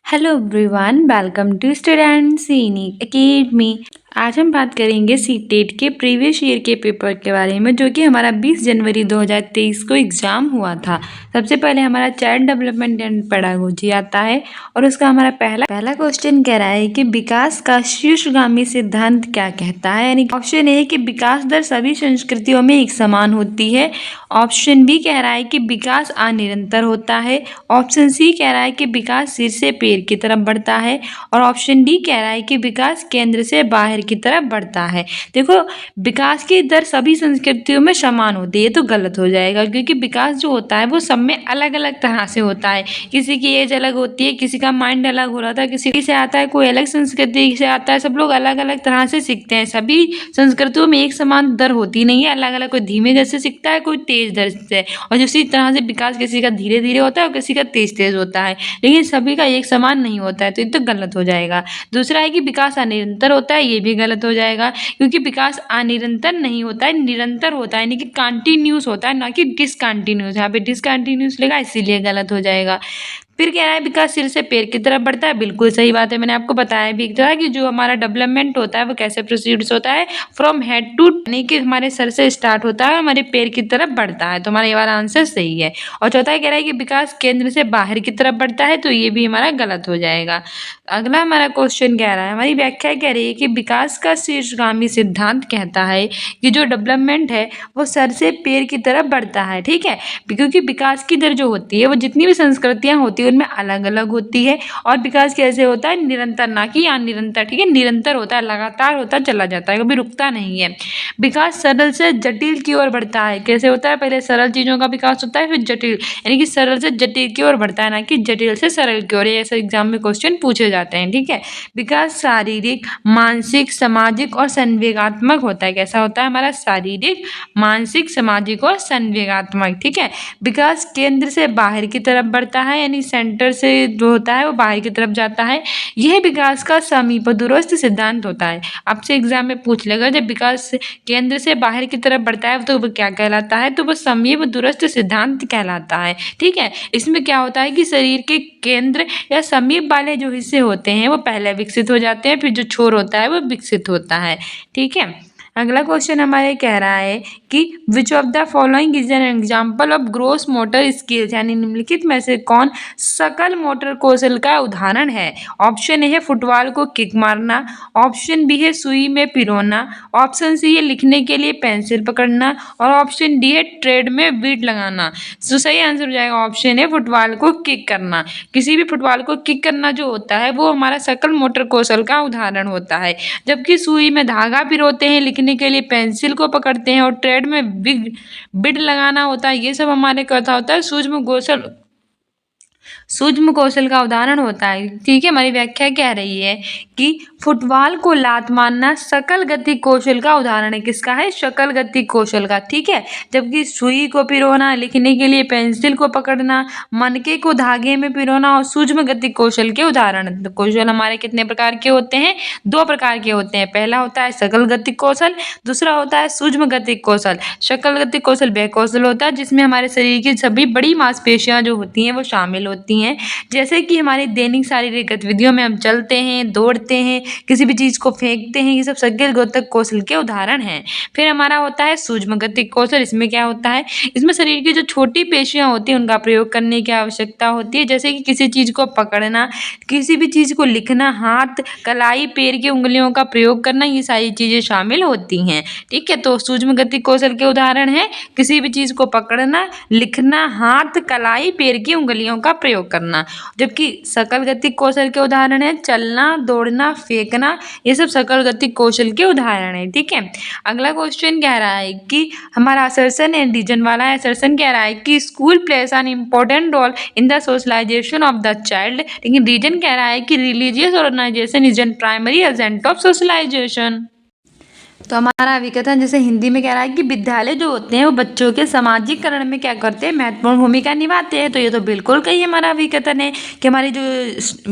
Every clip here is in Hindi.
Hello everyone, welcome to students in academy. आज हम बात करेंगे सीटेट के प्रीवियस ईयर के पेपर के बारे में, जो कि हमारा 20 जनवरी 2023 को एग्ज़ाम हुआ था। सबसे पहले हमारा चाइल्ड डेवलपमेंट एंड पेडागोजी आता है और उसका हमारा पहला क्वेश्चन कह रहा है कि विकास का शीर्षगामी सिद्धांत क्या कहता है। यानी ऑप्शन ए है कि विकास दर सभी संस्कृतियों में एक समान होती है। ऑप्शन बी कह रहा है कि विकास अनिरंतर होता है। ऑप्शन सी कह रहा है कि विकास सिर से पैर की तरफ बढ़ता है। और ऑप्शन डी कह रहा है कि विकास केंद्र से बाहर की तरफ बढ़ता है। देखो, विकास की दर सभी संस्कृतियों में समान होती है, ये तो गलत हो जाएगा, क्योंकि विकास जो होता है वो सब में अलग अलग तरह से होता है। किसी की एज अलग होती है, किसी का माइंड अलग हो रहा था, किसी से आता है, कोई अलग संस्कृति से आता है। सब लोग अलग अलग तरह से सीखते हैं। सभी संस्कृतियों में एक समान दर होती नहीं है, अलग अलग। कोई धीमे दर से सीखता है, कोई तेज दर से। और उसी तरह से विकास किसी का धीरे धीरे होता है और किसी का तेज तेज होता है, लेकिन सभी का एक समान नहीं होता है, तो ये तो गलत हो जाएगा। दूसरा है कि विकास अनिरंतर होता है, ये भी गलत हो जाएगा, क्योंकि विकास अनिरंतर नहीं होता है, निरंतर होता है, यानी कि कंटिन्यूस होता है, ना कि डिसकंटिन्यूस। यहाँ पे डिसकंटिन्यूस लेगा, इसीलिए गलत हो जाएगा। फिर कह रहा है विकास सिर से पैर की तरफ बढ़ता है। बिल्कुल सही बात है, मैंने आपको बताया भी था कि जो हमारा डेवलपमेंट होता है वो कैसे प्रोसीड्स होता है, फ्रॉम हेड टू, यानी कि हमारे सर से स्टार्ट होता है, हमारे पैर की तरफ बढ़ता है। तो हमारा ये वाला आंसर सही है। और चौथा कह रहा है कि विकास केंद्र से बाहर की तरफ बढ़ता है, तो ये भी हमारा गलत हो जाएगा। अगला हमारा क्वेश्चन कह रहा है, हमारी व्याख्या कह रही है कि विकास का शीर्षगामी सिद्धांत कहता है कि जो डेवलपमेंट है वो सर से पैर की तरफ बढ़ता है। ठीक है, क्योंकि विकास की दर जो होती है वो जितनी भी संस्कृतियां होती है उनमें अलग अलग होती है। और विकास कैसे होता है, निरंतर, ना कि अनिरंतर। ठीक है, निरंतर होता है, लगातार होता चला जाता है, कभी रुकता नहीं है। विकास सरल से जटिल की ओर बढ़ता है। कैसे होता है, पहले सरल चीजों का विकास होता है, फिर जटिल, यानी कि सरल से जटिल की ओर बढ़ता है, ना कि जटिल से सरल की ओर। ऐसे एग्जाम में क्वेश्चन पूछे जाते हैं। ठीक है, विकास शारीरिक, मानसिक, सामाजिक और संवेगात्मक होता है। कैसा होता है हमारा, शारीरिक, मानसिक, सामाजिक और संवेगात्मक। ठीक है, विकास केंद्र से बाहर की तरफ बढ़ता है, यानी सेंटर से जो होता है वो बाहर की तरफ जाता है। यह विकास का समीप दूरस्थ सिद्धांत होता है। आपसे एग्जाम में पूछ लेगा, जब विकास केंद्र से बाहर की तरफ बढ़ता है तो वो क्या कहलाता है, तो वो समीप दूरस्थ सिद्धांत कहलाता है। ठीक है, इसमें क्या होता है कि शरीर के केंद्र या समीप वाले जो हिस्से होते हैं वो पहले विकसित हो जाते हैं, फिर जो छोर होता है वो विकसित होता है। ठीक है, अगला क्वेश्चन हमारे कह रहा है कि which of the following is an example of gross motor skills, यानी निम्नलिखित में से कौन सकल मोटर कौशल का उदाहरण है। ऑप्शन ए है फुटबॉल को किक मारना। ऑप्शन बी है सुई में पिरोना। ऑप्शन सी है लिखने के लिए पेंसिल पकड़ना। और ऑप्शन डी है ट्रेड में बीट लगाना। तो सही आंसर हो जाएगा ऑप्शन है फुटबॉल को किक करना। किसी भी फुटबॉल को किक करना जो होता है वो हमारा सकल मोटर कौशल का उदाहरण होता है। जबकि सुई में धागा पिरोते हैं, लिखने के लिए पेंसिल को पकड़ते हैं और ट्रेड में बिड लगाना होता है, ये सब हमारे क्या होता है, सूक्ष्म कौशल का उदाहरण होता है। ठीक है, हमारी व्याख्या कह रही है कि फुटबॉल को लात मारना सकल गति कौशल का उदाहरण है। किसका है, सकल गति कौशल का। ठीक है, जबकि सुई को पिरोना, लिखने के लिए पेंसिल को पकड़ना, मनके को धागे में पिरोना और सूक्ष्म गति कौशल के उदाहरण। तो कौशल हमारे कितने प्रकार के होते हैं, 2 प्रकार के होते हैं। पहला होता है सकल गति कौशल, दूसरा होता है सूक्ष्म गति कौशल। सकल गति कौशल वह कौशल होता है जिसमें हमारे शरीर की सभी बड़ी मांसपेशियां जो होती हैं वो शामिल होती हैं। जैसे कि हमारी दैनिक शारीरिक गतिविधियों में हम चलते हैं, दौड़ते हैं, किसी भी चीज को फेंकते हैं, ये सब सकल गति कौशल के उदाहरण हैं। फिर हमारा होता है सूक्ष्म गति कौशल। इसमें क्या होता है, इसमें शरीर की जो छोटी पेशियां होती हैं उनका प्रयोग करने की आवश्यकता होती है। जैसे कि किसी चीज को पकड़ना, किसी भी चीज को लिखना, हाथ, कलाई, पैर की उंगलियों का प्रयोग करना, ये सारी चीजें शामिल होती हैं। ठीक है, तो सूक्ष्म गति कौशल के उदाहरण है किसी भी चीज को पकड़ना, लिखना, हाथ, कलाई, पैर की उंगलियों का प्रयोग करना। जबकि सकल गति कौशल के उदाहरण है चलना, दौड़ना, फेंकना, ये सब सकल गति कौशल के उदाहरण है। ठीक है, अगला क्वेश्चन कह रहा है कि हमारा असर्शन एंड रीजन वाला है। असर्शन कह रहा है कि school plays an important role in the socialization of the child, लेकिन रीजन कह रहा है कि religious organization is an primary agent of socialization. तो हमारा अभिकथन जैसे हिंदी में कह रहा है कि विद्यालय जो होते हैं वो बच्चों के सामाजिककरण में क्या करते हैं, महत्वपूर्ण भूमिका निभाते हैं। तो ये तो बिल्कुल कही हमारा अभिकथन है कि हमारी जो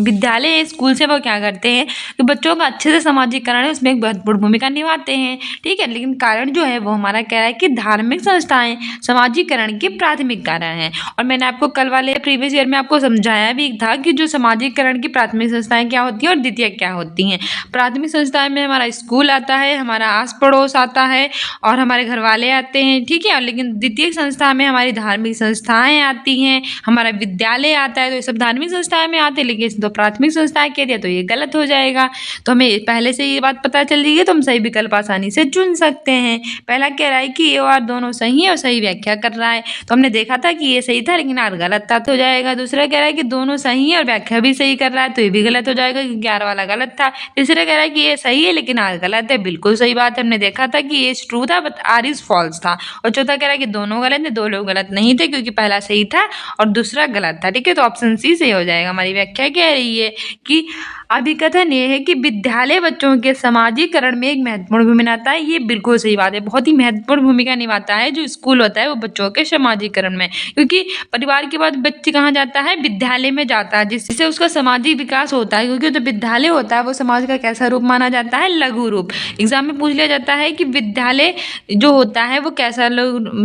विद्यालय है, स्कूल से, वो क्या करते हैं कि बच्चों का अच्छे से सामाजिककरण है उसमें एक महत्वपूर्ण भूमिका निभाते हैं। ठीक है, लेकिन कारण जो है वो हमारा कह रहा है कि धार्मिक संस्थाएं सामाजिककरण के प्राथमिक कारण है। और मैंने आपको कल वाले प्रीवियस ईयर में आपको समझाया भी था कि जो सामाजिककरण की प्राथमिक संस्थाएं क्या होती हैं और द्वितीय क्या होती हैं। प्राथमिक संस्थाएं में हमारा स्कूल आता है, हमारा आस पड़ोस आता है और हमारे घर वाले आते हैं। ठीक है, लेकिन द्वितीय संस्था में हमारी धार्मिक संस्थाएं आती हैं, हमारा विद्यालय आता है। तो ये सब धार्मिक संस्थाएं में आते हैं, लेकिन तो प्राथमिक संस्थाएं कह दिया तो ये गलत हो जाएगा। तो हमें पहले से ये बात पता चल रही है तो हम सही विकल्प आसानी से चुन सकते हैं। पहला कह रहा है कि ये और दोनों सही है और सही व्याख्या कर रहा है, तो हमने देखा था कि ये सही था लेकिन आर गलत था, तो हो जाएगा। दूसरा कह रहा है कि दोनों सही है और व्याख्या भी सही कर रहा है, तो ये भी गलत हो जाएगा क्योंकि 11 वाला गलत था। तीसरा कह रहा है कि ये सही है लेकिन आर गलत है, बिल्कुल सही बात है, हमने देखा था कि ये ट्रू था बट आर इज फॉल्स था। और चौथा कह रहा है कि दोनों गलत है, दो लोग गलत नहीं थे क्योंकि पहला सही था और दूसरा गलत था। ठीक है, तो ऑप्शन सी सही हो जाएगा। हमारी व्याख्या कह रही है कि अभिकथन ये है कि विद्यालय बच्चों के सामाजिकरण में एक महत्वपूर्ण भूमिका निभाता है। ये बिल्कुल सही बात है, बहुत ही महत्वपूर्ण भूमिका निभाता है। जो स्कूल होता है वो बच्चों के सामाजिकरण में, क्योंकि परिवार के बाद बच्चे कहाँ जाता है, विद्यालय में जाता है, जिससे उसका सामाजिक विकास होता है। क्योंकि जो विद्यालय होता है वो समाज का कैसा रूप माना जाता है, लघु रूप। एग्जाम में पूछ लिया जाता है कि विद्यालय जो होता है वो कैसा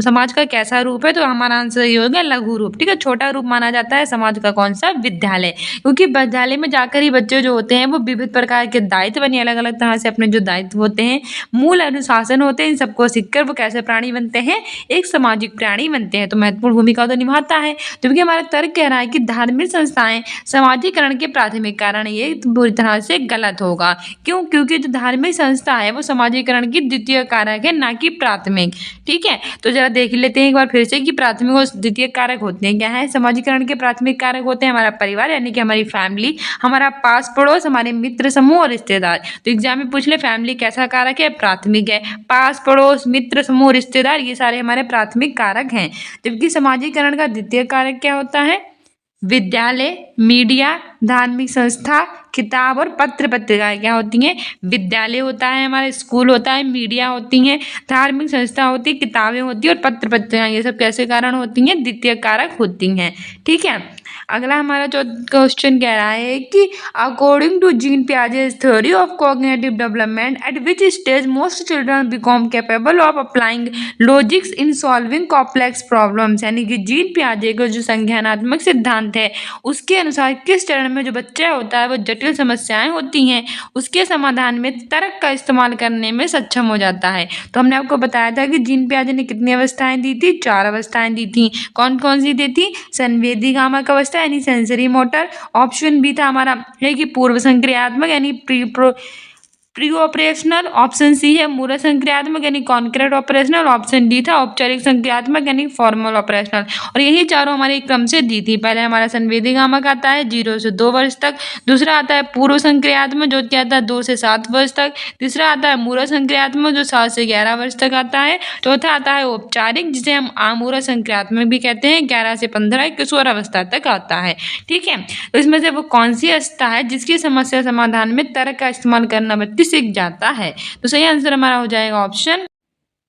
समाज का कैसा रूप है, तो हमारा आंसर ये होगा लघु रूप। ठीक है, छोटा रूप माना जाता है समाज का कौन सा, विद्यालय। क्योंकि विद्यालय में जाकर ही बच्चे होते हैं वो विविध प्रकार के दायित्व बने, अलग अलग तरह से अपने जो दायित्व होते हैं, मूल अनुशासन होते हैं, इन सबको सीखकर वो कैसे प्राणी बनते हैं, एक सामाजिक प्राणी बनते हैं। तो महत्वपूर्ण भूमिका तो निभाता है। जबकि हमारा तर्क कह रहा है कि धार्मिक संस्थाएं सामाजिकरण के प्राथमिक कारण, ये पूरी तरह से गलत होगा। क्यों? क्योंकि जो धार्मिक संस्था है वो सामाजिकरण की द्वितीय कारक है, ना कि प्राथमिक। ठीक है, तो जरा देख लेते हैं एक बार फिर से कि प्राथमिक और द्वितीय कारक होते हैं क्या है। सामाजिकरण के प्राथमिक कारक होते हैं हमारा परिवार यानी कि हमारी फैमिली, हमारा पास पड़ोस, हमारे मित्र समूह और रिश्तेदार। तो एग्जाम में पूछ ले फैमिली कैसा कारक है, प्राथमिक है। पास पड़ोस, मित्र समूह, रिश्तेदार, ये सारे हमारे प्राथमिक कारक हैं। जबकि सामाजिकरण का द्वितीय कारक क्या होता है, विद्यालय, मीडिया, धार्मिक संस्था, किताब और पत्र पत्रिकाएं क्या होती हैं, विद्यालय होता है, हमारा स्कूल होता है, मीडिया होती हैं, धार्मिक संस्था होती है, किताबें होती हैं और पत्र पत्रिकाएं, ये सब कैसे कारण होती हैं, द्वितीय कारक होती हैं। ठीक है, अगला हमारा जो क्वेश्चन कह रहा है कि according to Jean Piaget's theory of cognitive development at which stage most children become capable of applying logics in solving complex problems. यानी कि जीन पियाजे का जो संज्ञानात्मक सिद्धांत है उसके अनुसार किस चरण में जो बच्चा होता है वो जटिल समस्याएं होती हैं उसके समाधान में तर्क का इस्तेमाल करने में सक्षम हो जाता है। तो हमने आपको बताया था कि जीन पियाजे ने कितनी अवस्थाएं दी थी, 4 अवस्थाएं दी थी। कौन कौन सी दी थी, संवेदी गामक अवस्था यानी सेंसरी मोटर। ऑप्शन बी था हमारा है कि पूर्व संक्रियात्मक यानी प्री ऑपरेशनल। ऑप्शन सी है मूल संक्रियात्मक यानी कॉन्क्रीट ऑपरेशनल। ऑप्शन डी था औपचारिक संक्रियात्मक यानी फॉर्मल ऑपरेशनल। और यही चारों हमारे क्रम से दी थी। पहले हमारा संवेदी गामक आता है 0 से 2 वर्ष तक, दूसरा आता है पूर्व संक्रियात्मक जो क्या आता है 2 से 7 वर्ष तक, तीसरा आता है मूल संक्रियात्मक जो 7 से 11 वर्ष तक आता है, चौथा आता है औपचारिक जिसे हम आमूल संक्रियात्मक भी कहते हैं 11 से 15 किशोर अवस्था तक आता है। ठीक है, तो इसमें से वो कौन सी अवस्था है जिसकी समस्या समाधान में तर्क का इस्तेमाल करना सीख जाता है। तो सही आंसर हमारा हो जाएगा ऑप्शन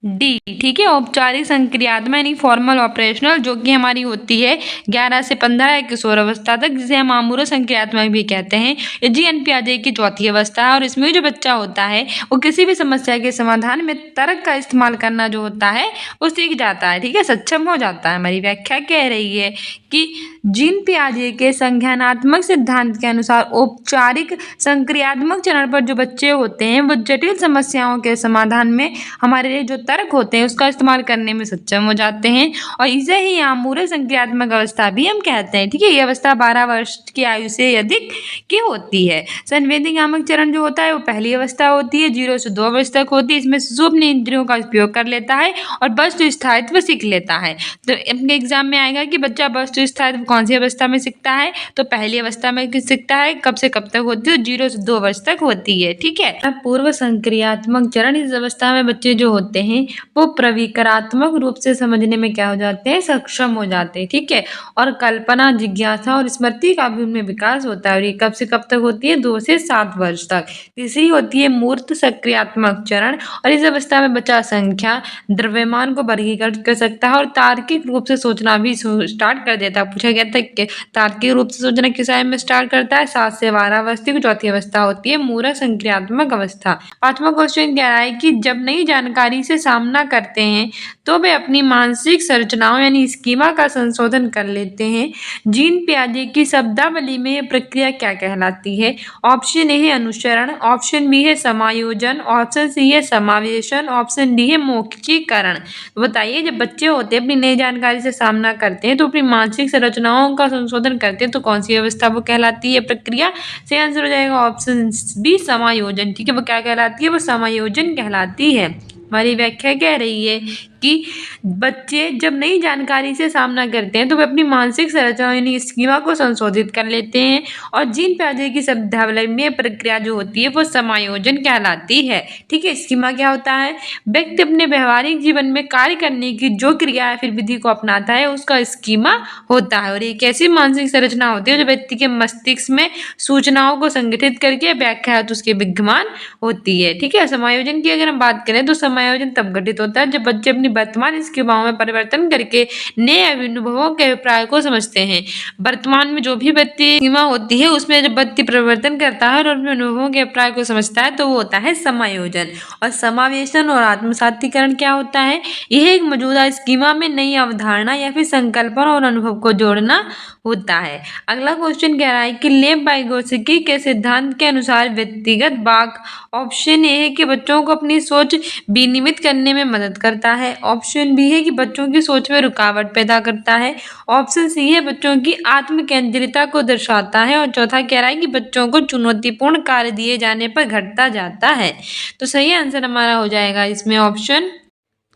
डी। ठीक है, औपचारिक संक्रियात्मक यानी फॉर्मल ऑपरेशनल जो कि हमारी होती है 11 से 15 किशोर अवस्था तक, जिसे हम आमूल संक्रियात्मक भी कहते हैं। ये जीन पियाजे की चौथी अवस्था है और इसमें जो बच्चा होता है वो किसी भी समस्या के समाधान में तर्क का इस्तेमाल करना जो होता है वो सीख जाता है। ठीक है, सक्षम हो जाता है। हमारी व्याख्या कह रही है कि जीन पियाजे के संज्ञानात्मक सिद्धांत के अनुसार औपचारिक संक्रियात्मक चरण पर जो बच्चे होते हैं वो जटिल समस्याओं के समाधान में हमारे जो तर्क होते हैं उसका इस्तेमाल करने में सक्षम हो जाते हैं और इसे ही आमूल संक्रियात्मक अवस्था भी हम कहते हैं। ठीक है, ये अवस्था 12 वर्ष की आयु से अधिक की होती है। संवेदी गामक चरण जो होता है वो पहली अवस्था होती है, 0 से 2 वर्ष तक होती है। इसमें शिशु अपने इंद्रियों का उपयोग कर लेता है और वस्तु स्थायित्व सीख लेता है। तो अपने एग्जाम में आएगा कि बच्चा वस्तु स्थायित्व कौन सी अवस्था में सीखता है? तो पहली अवस्था में सीखता है। कब से कब तक होती है? 0 से 2 वर्ष तक होती है। ठीक है। अब पूर्व संक्रियात्मक चरण, इस अवस्था में बच्चे जो होते हैं वो प्रविकारात्मक रूप से समझने में क्या हो जाते हैं? सक्षम हो जाते हैं। ठीक है। और कल्पना, जिज्ञासा और स्मृति का भी उनमें विकास होता है। और ये कब से कब तक होती है? 2 से 7 वर्ष तक। तीसरी होती है मूर्त सक्रियात्मक चरण, और इस अवस्था में बच्चा संख्या, द्रव्यमान को वर्गीकृत कर सकता है और तार्किक रूप से सोचना भी स्टार्ट कर देता है। पूछा गया था कि तार्किक रूप से सोचना किस आयु में स्टार्ट करता है? 7 से 12 वर्ष की चौथी अवस्था होती है मूर्त सक्रियात्मक अवस्था। पांचवा क्वेश्चन कह रहा है कि जब नई जानकारी से सामना करते हैं तो वे अपनी मानसिक संरचनाओं यानी स्कीमा का संशोधन कर लेते हैं। जीन पियाजे की शब्दावली में यह प्रक्रिया क्या कहलाती है? ऑप्शन ए है अनुसरण, ऑप्शन बी है समायोजन, ऑप्शन सी है समावेशन, ऑप्शन डी है मौखिकीकरण। बताइए, जब बच्चे होते हैं अपनी नई जानकारी से सामना करते हैं तो अपनी मानसिक संरचनाओं का संशोधन करते हैं, तो कौन सी अवस्था वो कहलाती है प्रक्रिया? सही आंसर हो जाएगा ऑप्शन बी समायोजन। ठीक है, वो क्या कहलाती है? वो समायोजन कहलाती है। हमारी व्याख्या कह रही है कि बच्चे जब नई जानकारी से सामना करते हैं तो वे अपनी मानसिक संरचना यानी स्कीमा को संशोधित कर लेते हैं, और जीन पियाजे की शब्दावली में प्रक्रिया जो होती है वो समायोजन कहलाती है। ठीक है। स्कीमा क्या होता है? व्यक्ति अपने व्यवहारिक जीवन में कार्य करने की जो क्रिया या फिर विधि को अपनाता है उसका स्कीमा होता है। और एक ऐसी मानसिक संरचना होती है जो व्यक्ति के मस्तिष्क में सूचनाओं को संगठित करके व्याख्या उसके विद्यमान होती है। ठीक है। समायोजन की अगर हम बात करें तो समायोजन तब घटित होता है जब बच्चे अपनी वर्तमान स्कीमाओं में परिवर्तन करके नए अनुभवों के अभिप्राय को समझते हैं। वर्तमान में जो भी व्यक्ति स्कीमा होती है उसमें जब व्यक्ति परिवर्तन करता है और अपने अनुभवों के अभिप्राय को समझता है तो वो होता है समायोजन। और समावेशन और आत्मसातीकरण क्या होता है? यह एक मौजूदा स्कीमा में नई अवधारणा या फिर संकल्पना और अनुभव को जोड़ना होता है। अगला क्वेश्चन कह रहा है कि लेव वाइगोत्स्की के सिद्धांत के अनुसार व्यक्तिगत वाक, ऑप्शन ए है कि बच्चों को अपनी सोच विनियमित करने में मदद करता है, ऑप्शन बी है कि बच्चों की सोच में रुकावट पैदा करता है, ऑप्शन सी है बच्चों की आत्म केंद्रिता को दर्शाता है, और चौथा कह रहा है कि बच्चों को चुनौतीपूर्ण कार्य दिए जाने पर घटता जाता है। तो सही आंसर हमारा हो जाएगा इसमें ऑप्शन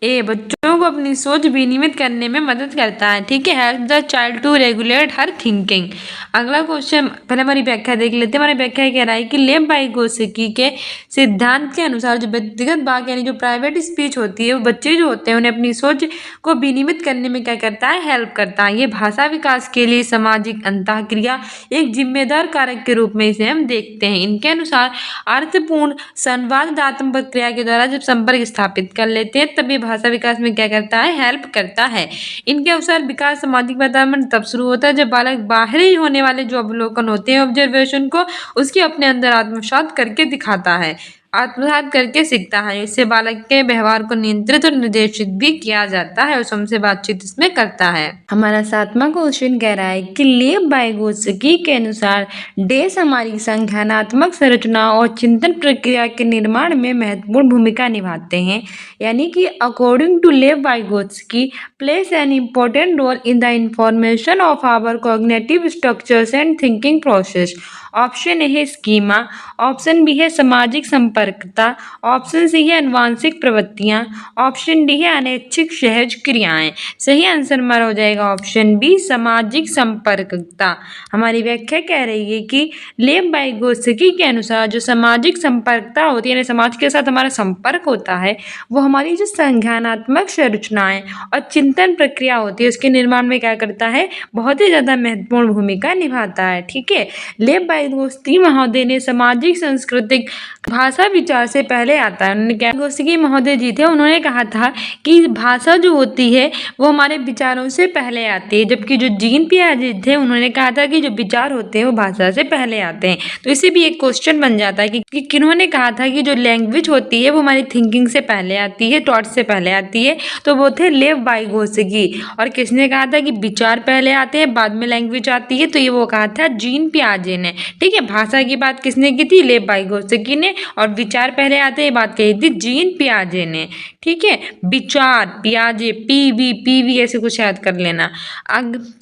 ए, बच्चों को अपनी सोच विनियमित करने में मदद करता है। ठीक है। Help the child to regulate her thinking. अगला क्वेश्चन पहले हमारी व्याख्या देख लेते हैं। हमारी व्याख्या कह रहा है कि लेव वाइगोत्स्की के सिद्धांत के अनुसार जो व्यक्तिगत वाक यानी जो प्राइवेट स्पीच होती है वो बच्चे जो होते हैं उन्हें अपनी सोच को विनियमित करने में क्या करता है? हेल्प करता है। ये भाषा विकास के लिए सामाजिक अंतःक्रिया एक जिम्मेदार कारक के रूप में इसे हम देखते हैं। इनके अनुसार अर्थपूर्ण संवादात्मक प्रक्रिया के द्वारा जब संपर्क स्थापित कर लेते हैं तब ये भाषा विकास में क्या करता है? हेल्प करता है। इनके अनुसार विकास सामाजिक वातावरण तब शुरू होता है जब बालक बाहरी होने वाले जो अवलोकन होते हैं ऑब्जर्वेशन को उसके अपने अंदर आत्मसात करके दिखाता है, आत्मसात करके सीखता है। इससे बालक के व्यवहार को नियंत्रित और निर्देशित भी किया जाता है और सबसे बातचीत इसमें करता है। हमारा 7वां क्वेश्चन कह रहा है कि लेव वाइगोत्स्की के अनुसार डेस हमारी संज्ञानात्मक संरचना और चिंतन प्रक्रिया के निर्माण में महत्वपूर्ण भूमिका निभाते हैं। यानी कि according to Lev Vygotsky plays an important role in the information of our cognitive structures and thinking process. Option A है स्कीमा, ऑप्शन बी है सामाजिक संपर्कता, ऑप्शन सी है अनुवांशिक प्रवृत्तियां, ऑप्शन डी है अनैच्छिक सहज क्रियाएं। सही आंसर हमारा हो जाएगा ऑप्शन बी सामाजिक संपर्कता। हमारी व्याख्या कह रही है कि लेव वाइगोत्स्की के अनुसार जो सामाजिक संपर्कता होती है यानी समाज के साथ हमारा संपर्क होता है वो हमारी जो संज्ञानात्मक संरचनाएं और चिंतन प्रक्रिया होती है उसके निर्माण में क्या करता है? बहुत ही ज्यादा महत्वपूर्ण भूमिका निभाता है। ठीक है। लेव वाइगोत्स्की महोदय ने सामाजिक सांस्कृतिक भाषा विचार से पहले आता है। उन्होंने क्या वाइगोत्स्की महोदय जी थे, उन्होंने कहा था कि भाषा जो होती है वो हमारे विचारों से पहले आती है, जबकि जो जीन पियाजे थे उन्होंने कहा था कि जो विचार होते हैं वो भाषा से पहले आते हैं। तो इसे भी एक क्वेश्चन बन जाता है कि किन्होंने कहा था कि जो लैंग्वेज होती है वो हमारी थिंकिंग से पहले आती है, थॉट से पहले आती है, तो वो थे लेव वाइगोत्स्की। और किसने कहा था कि विचार पहले आते हैं बाद में लैंग्वेज आती है? तो ये वो कहा था जीन पियाजे ने। ठीक है। भाषा की बात किसने की थी? लेव वाइगोत्स्की ने। और विचार पहले आते हैं बात कही थी जीन पियाजे ने। ठीक है। विचार पियाजे पीवी ऐसे कुछ याद कर लेना।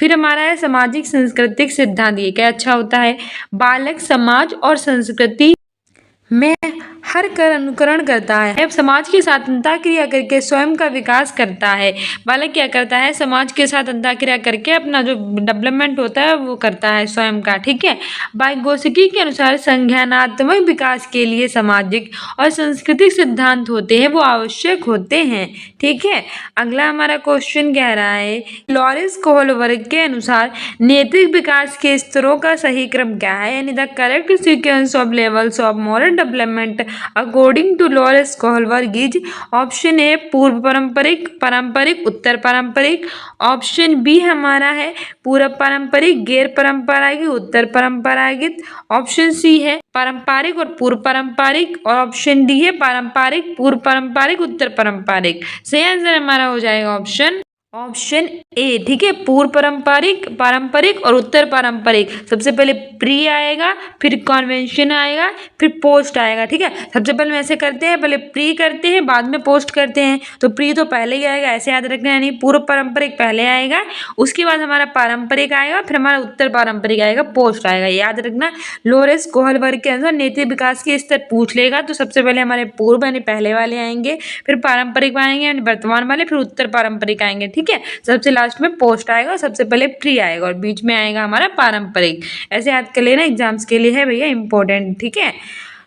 फिर हमारा है सामाजिक सांस्कृतिक सिद्धांत। ये क्या अच्छा होता है? बालक समाज और संस्कृति में हर कर अनुकरण करता है, समाज के साथ अंतःक्रिया करके स्वयं का विकास करता है। बालक क्या करता है, समाज के साथ अंतःक्रिया करके अपना जो डेवलपमेंट होता है वो करता है स्वयं का। ठीक है, वाइगोत्स्की के अनुसार संज्ञानात्मक विकास के लिए सामाजिक और सांस्कृतिक सिद्धांत होते हैं, वो आवश्यक होते हैं। ठीक है, अगला हमारा क्वेश्चन कह रहा है, लॉरेंस कोहलबर्ग के अनुसार नैतिक विकास के स्तरों का सही क्रम क्या है, यानी the correct sequence of levels of moral development according to Lawrence Kohlberg is. Option A पूर्व पारंपरिक, पारंपरिक, उत्तर पारंपरिक। ऑप्शन बी हमारा है पूर्व पारंपरिक, गैर पारंपरिक, उत्तर पारंपरिक। ऑप्शन सी है पारंपरिक और पूर्व पारंपरिक, और ऑप्शन डी है पारंपरिक, पूर्व पारंपरिक, उत्तर पारंपरिक। सही आंसर हमारा हो जाएगा ऑप्शन ए। ठीक है, पूर्व पारंपरिक, पारंपरिक और उत्तर पारंपरिक। सबसे पहले प्री आएगा, फिर कॉन्वेंशन आएगा, फिर पोस्ट आएगा। ठीक है, सबसे पहले हम ऐसे करते हैं, पहले प्री करते हैं, बाद में पोस्ट करते हैं। तो प्री तो पहले ही आएगा, ऐसे याद रखना, यानी पूर्व पारंपरिक पहले आएगा, उसके बाद हमारा पारंपरिक आएगा, फिर हमारा उत्तर पारंपरिक आएगा, पोस्ट आएगा। याद रखना, लॉरेंस कोहलबर्ग के अनुसार नैतिक विकास के स्तर पूछ लेगा तो सबसे पहले हमारे पूर्व यानी पहले वाले आएंगे, फिर पारंपरिक आएंगे यानी वर्तमान वाले, फिर उत्तर पारंपरिक आएंगे। ठीक है, सबसे लास्ट में पोस्ट आएगा, सबसे पहले प्री आएगा और बीच में आएगा हमारा पारंपरिक। ऐसे याद कर लेना, एग्जाम्स के लिए है भैया इंपॉर्टेंट। ठीक है,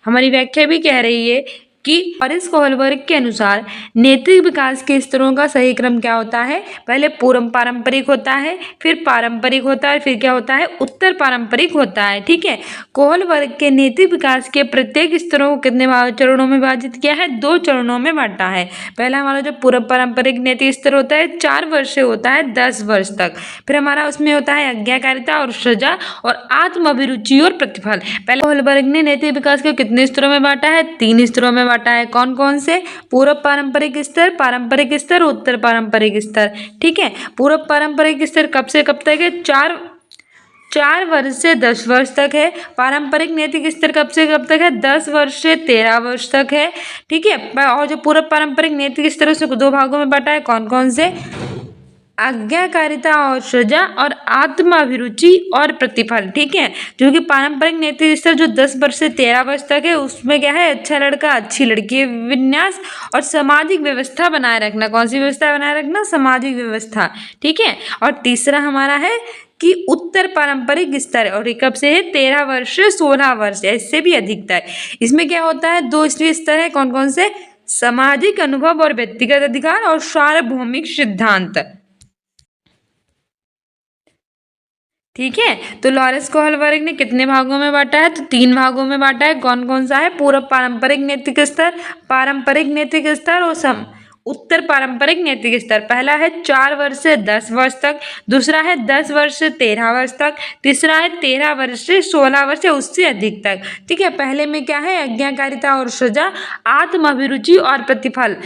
हमारी व्याख्या भी कह रही है कि लॉरेंस कोहलबर्ग के अनुसार नैतिक विकास के स्तरों का सही क्रम क्या होता है, पहले पूर्व पारंपरिक होता है, फिर पारंपरिक होता है, फिर क्या होता है, उत्तर पारंपरिक होता है। ठीक है, कोहलबर्ग के नैतिक विकास के प्रत्येक स्तरों को कितने चरणों में विभाजित किया है, 2 चरणों में बांटा है। पहला हमारा जो पूर्व पारंपरिक नैतिक स्तर होता है 4 वर्ष से होता है 10 वर्ष तक। फिर हमारा उसमें होता है आज्ञाकारिता और सजा और आत्म अभिरुचि और प्रतिफल। पहले कोहलबर्ग ने नैतिक विकास को कितने स्तरों में बांटा है, 3 स्तरों में बांटा है। कौन कौन से, पूर्व पारंपरिक स्तर, पारंपरिक स्तर, उत्तर पारंपरिक स्तर। ठीक है, पूर्व पारंपरिक स्तर कब से कब तक है, 4 वर्ष से 10 वर्ष तक है। पारंपरिक नैतिक स्तर कब से कब तक है, 10 वर्ष से 13 वर्ष तक है। ठीक है, और जो पूर्व पारंपरिक नैतिक स्तर उसे 2 भागों में बांटा है। कौन कौन से, आज्ञाकारिता और सजा और आत्म अभिरुचि और प्रतिफल। ठीक है, जो कि पारंपरिक नैतिक स्तर जो 10 वर्ष से 13 वर्ष तक है उसमें क्या है, अच्छा लड़का अच्छी लड़की, विन्यास और सामाजिक व्यवस्था बनाए रखना। कौन सी व्यवस्था बनाए रखना, सामाजिक व्यवस्था। ठीक है, और तीसरा हमारा है कि उत्तर पारंपरिक स्तर, और कब से है, 13 वर्ष से 16 वर्ष, इससे भी अधिक तक। इसमें क्या होता है, 2 स्तर है। कौन कौन से, सामाजिक अनुभव और व्यक्तिगत अधिकार और सार्वभौमिक सिद्धांत। ठीक है, तो लॉरेंस कोहलबर्ग ने कितने भागों में बांटा है, तो 3 भागों में बांटा है। कौन कौन सा है, पूर्व पारंपरिक नैतिक स्तर, पारंपरिक नैतिक स्तर और उत्तर पारंपरिक नैतिक स्तर। पहला है 4 वर्ष से 10 वर्ष तक, दूसरा है 10 वर्ष से 13 वर्ष तक, तीसरा है 13 वर्ष से 16 वर्ष या उससे अधिक तक। ठीक है, पहले में क्या है, आज्ञाकारिता और सजा, आत्म अभिरुचि और प्रतिफल।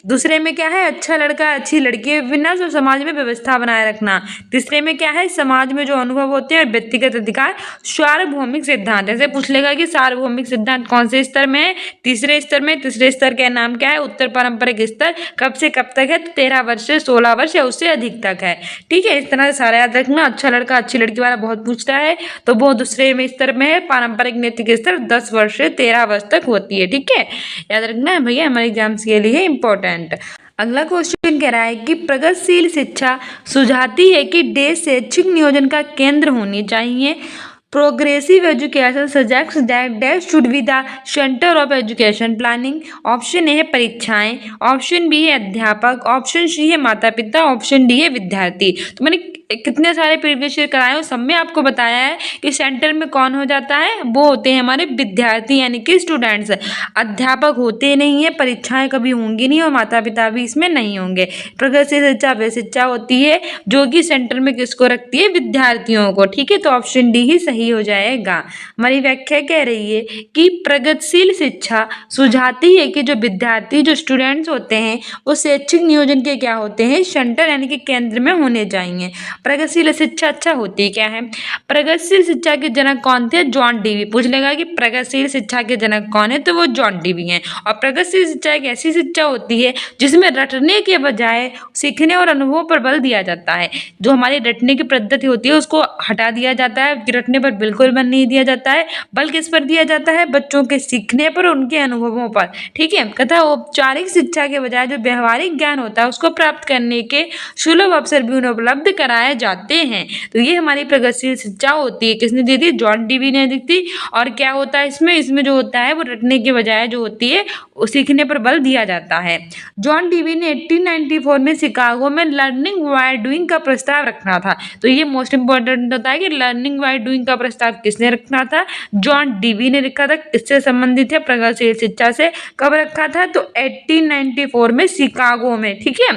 दूसरे में क्या है, अच्छा लड़का अच्छी लड़की, विन्यास और समाज में व्यवस्था बनाए रखना। तीसरे में क्या है, समाज में जो अनुभव होते हैं और व्यक्तिगत अधिकार, सार्वभौमिक सिद्धांत। ऐसे पूछ लेगा कि सार्वभौमिक सिद्धांत कौन से स्तर में है, तीसरे स्तर में। तीसरे स्तर का नाम क्या है, उत्तर पारंपरिक स्तर। कब से कब तक है, 13 वर्ष से 16 वर्ष या उससे अधिक तक है। ठीक है, इस तरह से सारा याद रखना। अच्छा लड़का अच्छी लड़की वाला बहुत पूछता है, तो वो दूसरे में स्तर में है। पारंपरिक नैतिक स्तर 10 वर्ष से 13 वर्ष तक होती है। ठीक है, याद रखना है भैया, हमारे एग्जाम्स के लिए इंपॉर्टेंट। अगला क्वेश्चन कह रहा है कि प्रगतिशील शिक्षा सुझाती है कि देश शैक्षिक नियोजन का केंद्र होनी चाहिए। प्रोग्रेसिव एजुकेशन सजेक्ट्स दैट देश should be the centre of education planning. Option A है परीक्षाएं, ऑप्शन बी है अध्यापक, ऑप्शन सी है माता पिता, ऑप्शन डी है विद्यार्थी। तो मैंने कितने सारे प्रीवियस ईयर कराए, उस सब में आपको बताया है कि सेंटर में कौन हो जाता है, वो होते हैं हमारे विद्यार्थी यानी कि स्टूडेंट्स। अध्यापक होते नहीं है, परीक्षाएं कभी होंगी नहीं और माता पिता भी इसमें नहीं होंगे। प्रगतिशील शिक्षा वे शिक्षा होती है जो कि सेंटर में किसको रखती है, विद्यार्थियों को। ठीक है, तो ऑप्शन डी ही सही हो जाएगा। हमारी व्याख्या कह रही है कि प्रगतिशील शिक्षा सुझाती है कि जो विद्यार्थी जो स्टूडेंट्स होते हैं वो शैक्षिक नियोजन के क्या होते हैं, सेंटर यानी कि केंद्र में होने चाहिए। प्रगतिशील शिक्षा अच्छा होती क्या है? प्रगतिशील शिक्षा के जनक कौन थे? John Dewey. पूछ लेगा कि प्रगतिशील शिक्षा के जनक कौन है, तो वो जॉन डीवी हैं। और प्रगतिशील शिक्षा एक ऐसी शिक्षा होती है जिसमें रटने के बजाय सीखने और अनुभव पर बल दिया जाता है। जो हमारी रटने की पद्धति होती है उसको हटा दिया जाता है, रटने पर बिल्कुल बल नहीं दिया जाता है। बल किस पर दिया जाता है? बच्चों के सीखने पर, उनके अनुभवों पर। ठीक है, तथा औपचारिक शिक्षा के बजाय जो व्यवहारिक ज्ञान होता है उसको प्राप्त करने के सुलभ अवसर भी उन्हें उपलब्ध कराए जाते हैं। तो ये हमारी प्रगतिशील शिक्षा होती है। किसने दी थी? जॉन डीवी ने दी थी। और क्या होता है इसमें जो होता है वो रटने के बजाय जो होती है वो सीखने पर बल दिया जाता है। जॉन डीवी ने 1894 में शिकागो में लर्निंग बाय डूइंग का प्रस्ताव रखना था। तो ये मोस्ट इंपॉर्टेंट होता है कि लर्निंग बाय डूइंग का प्रस्ताव किसने रखना था? जॉन डीवी ने रखा था। इससे संबंधित है प्रगतिशील शिक्षा से। कब रखा था? तो 1894 में शिकागो में। ठीक है,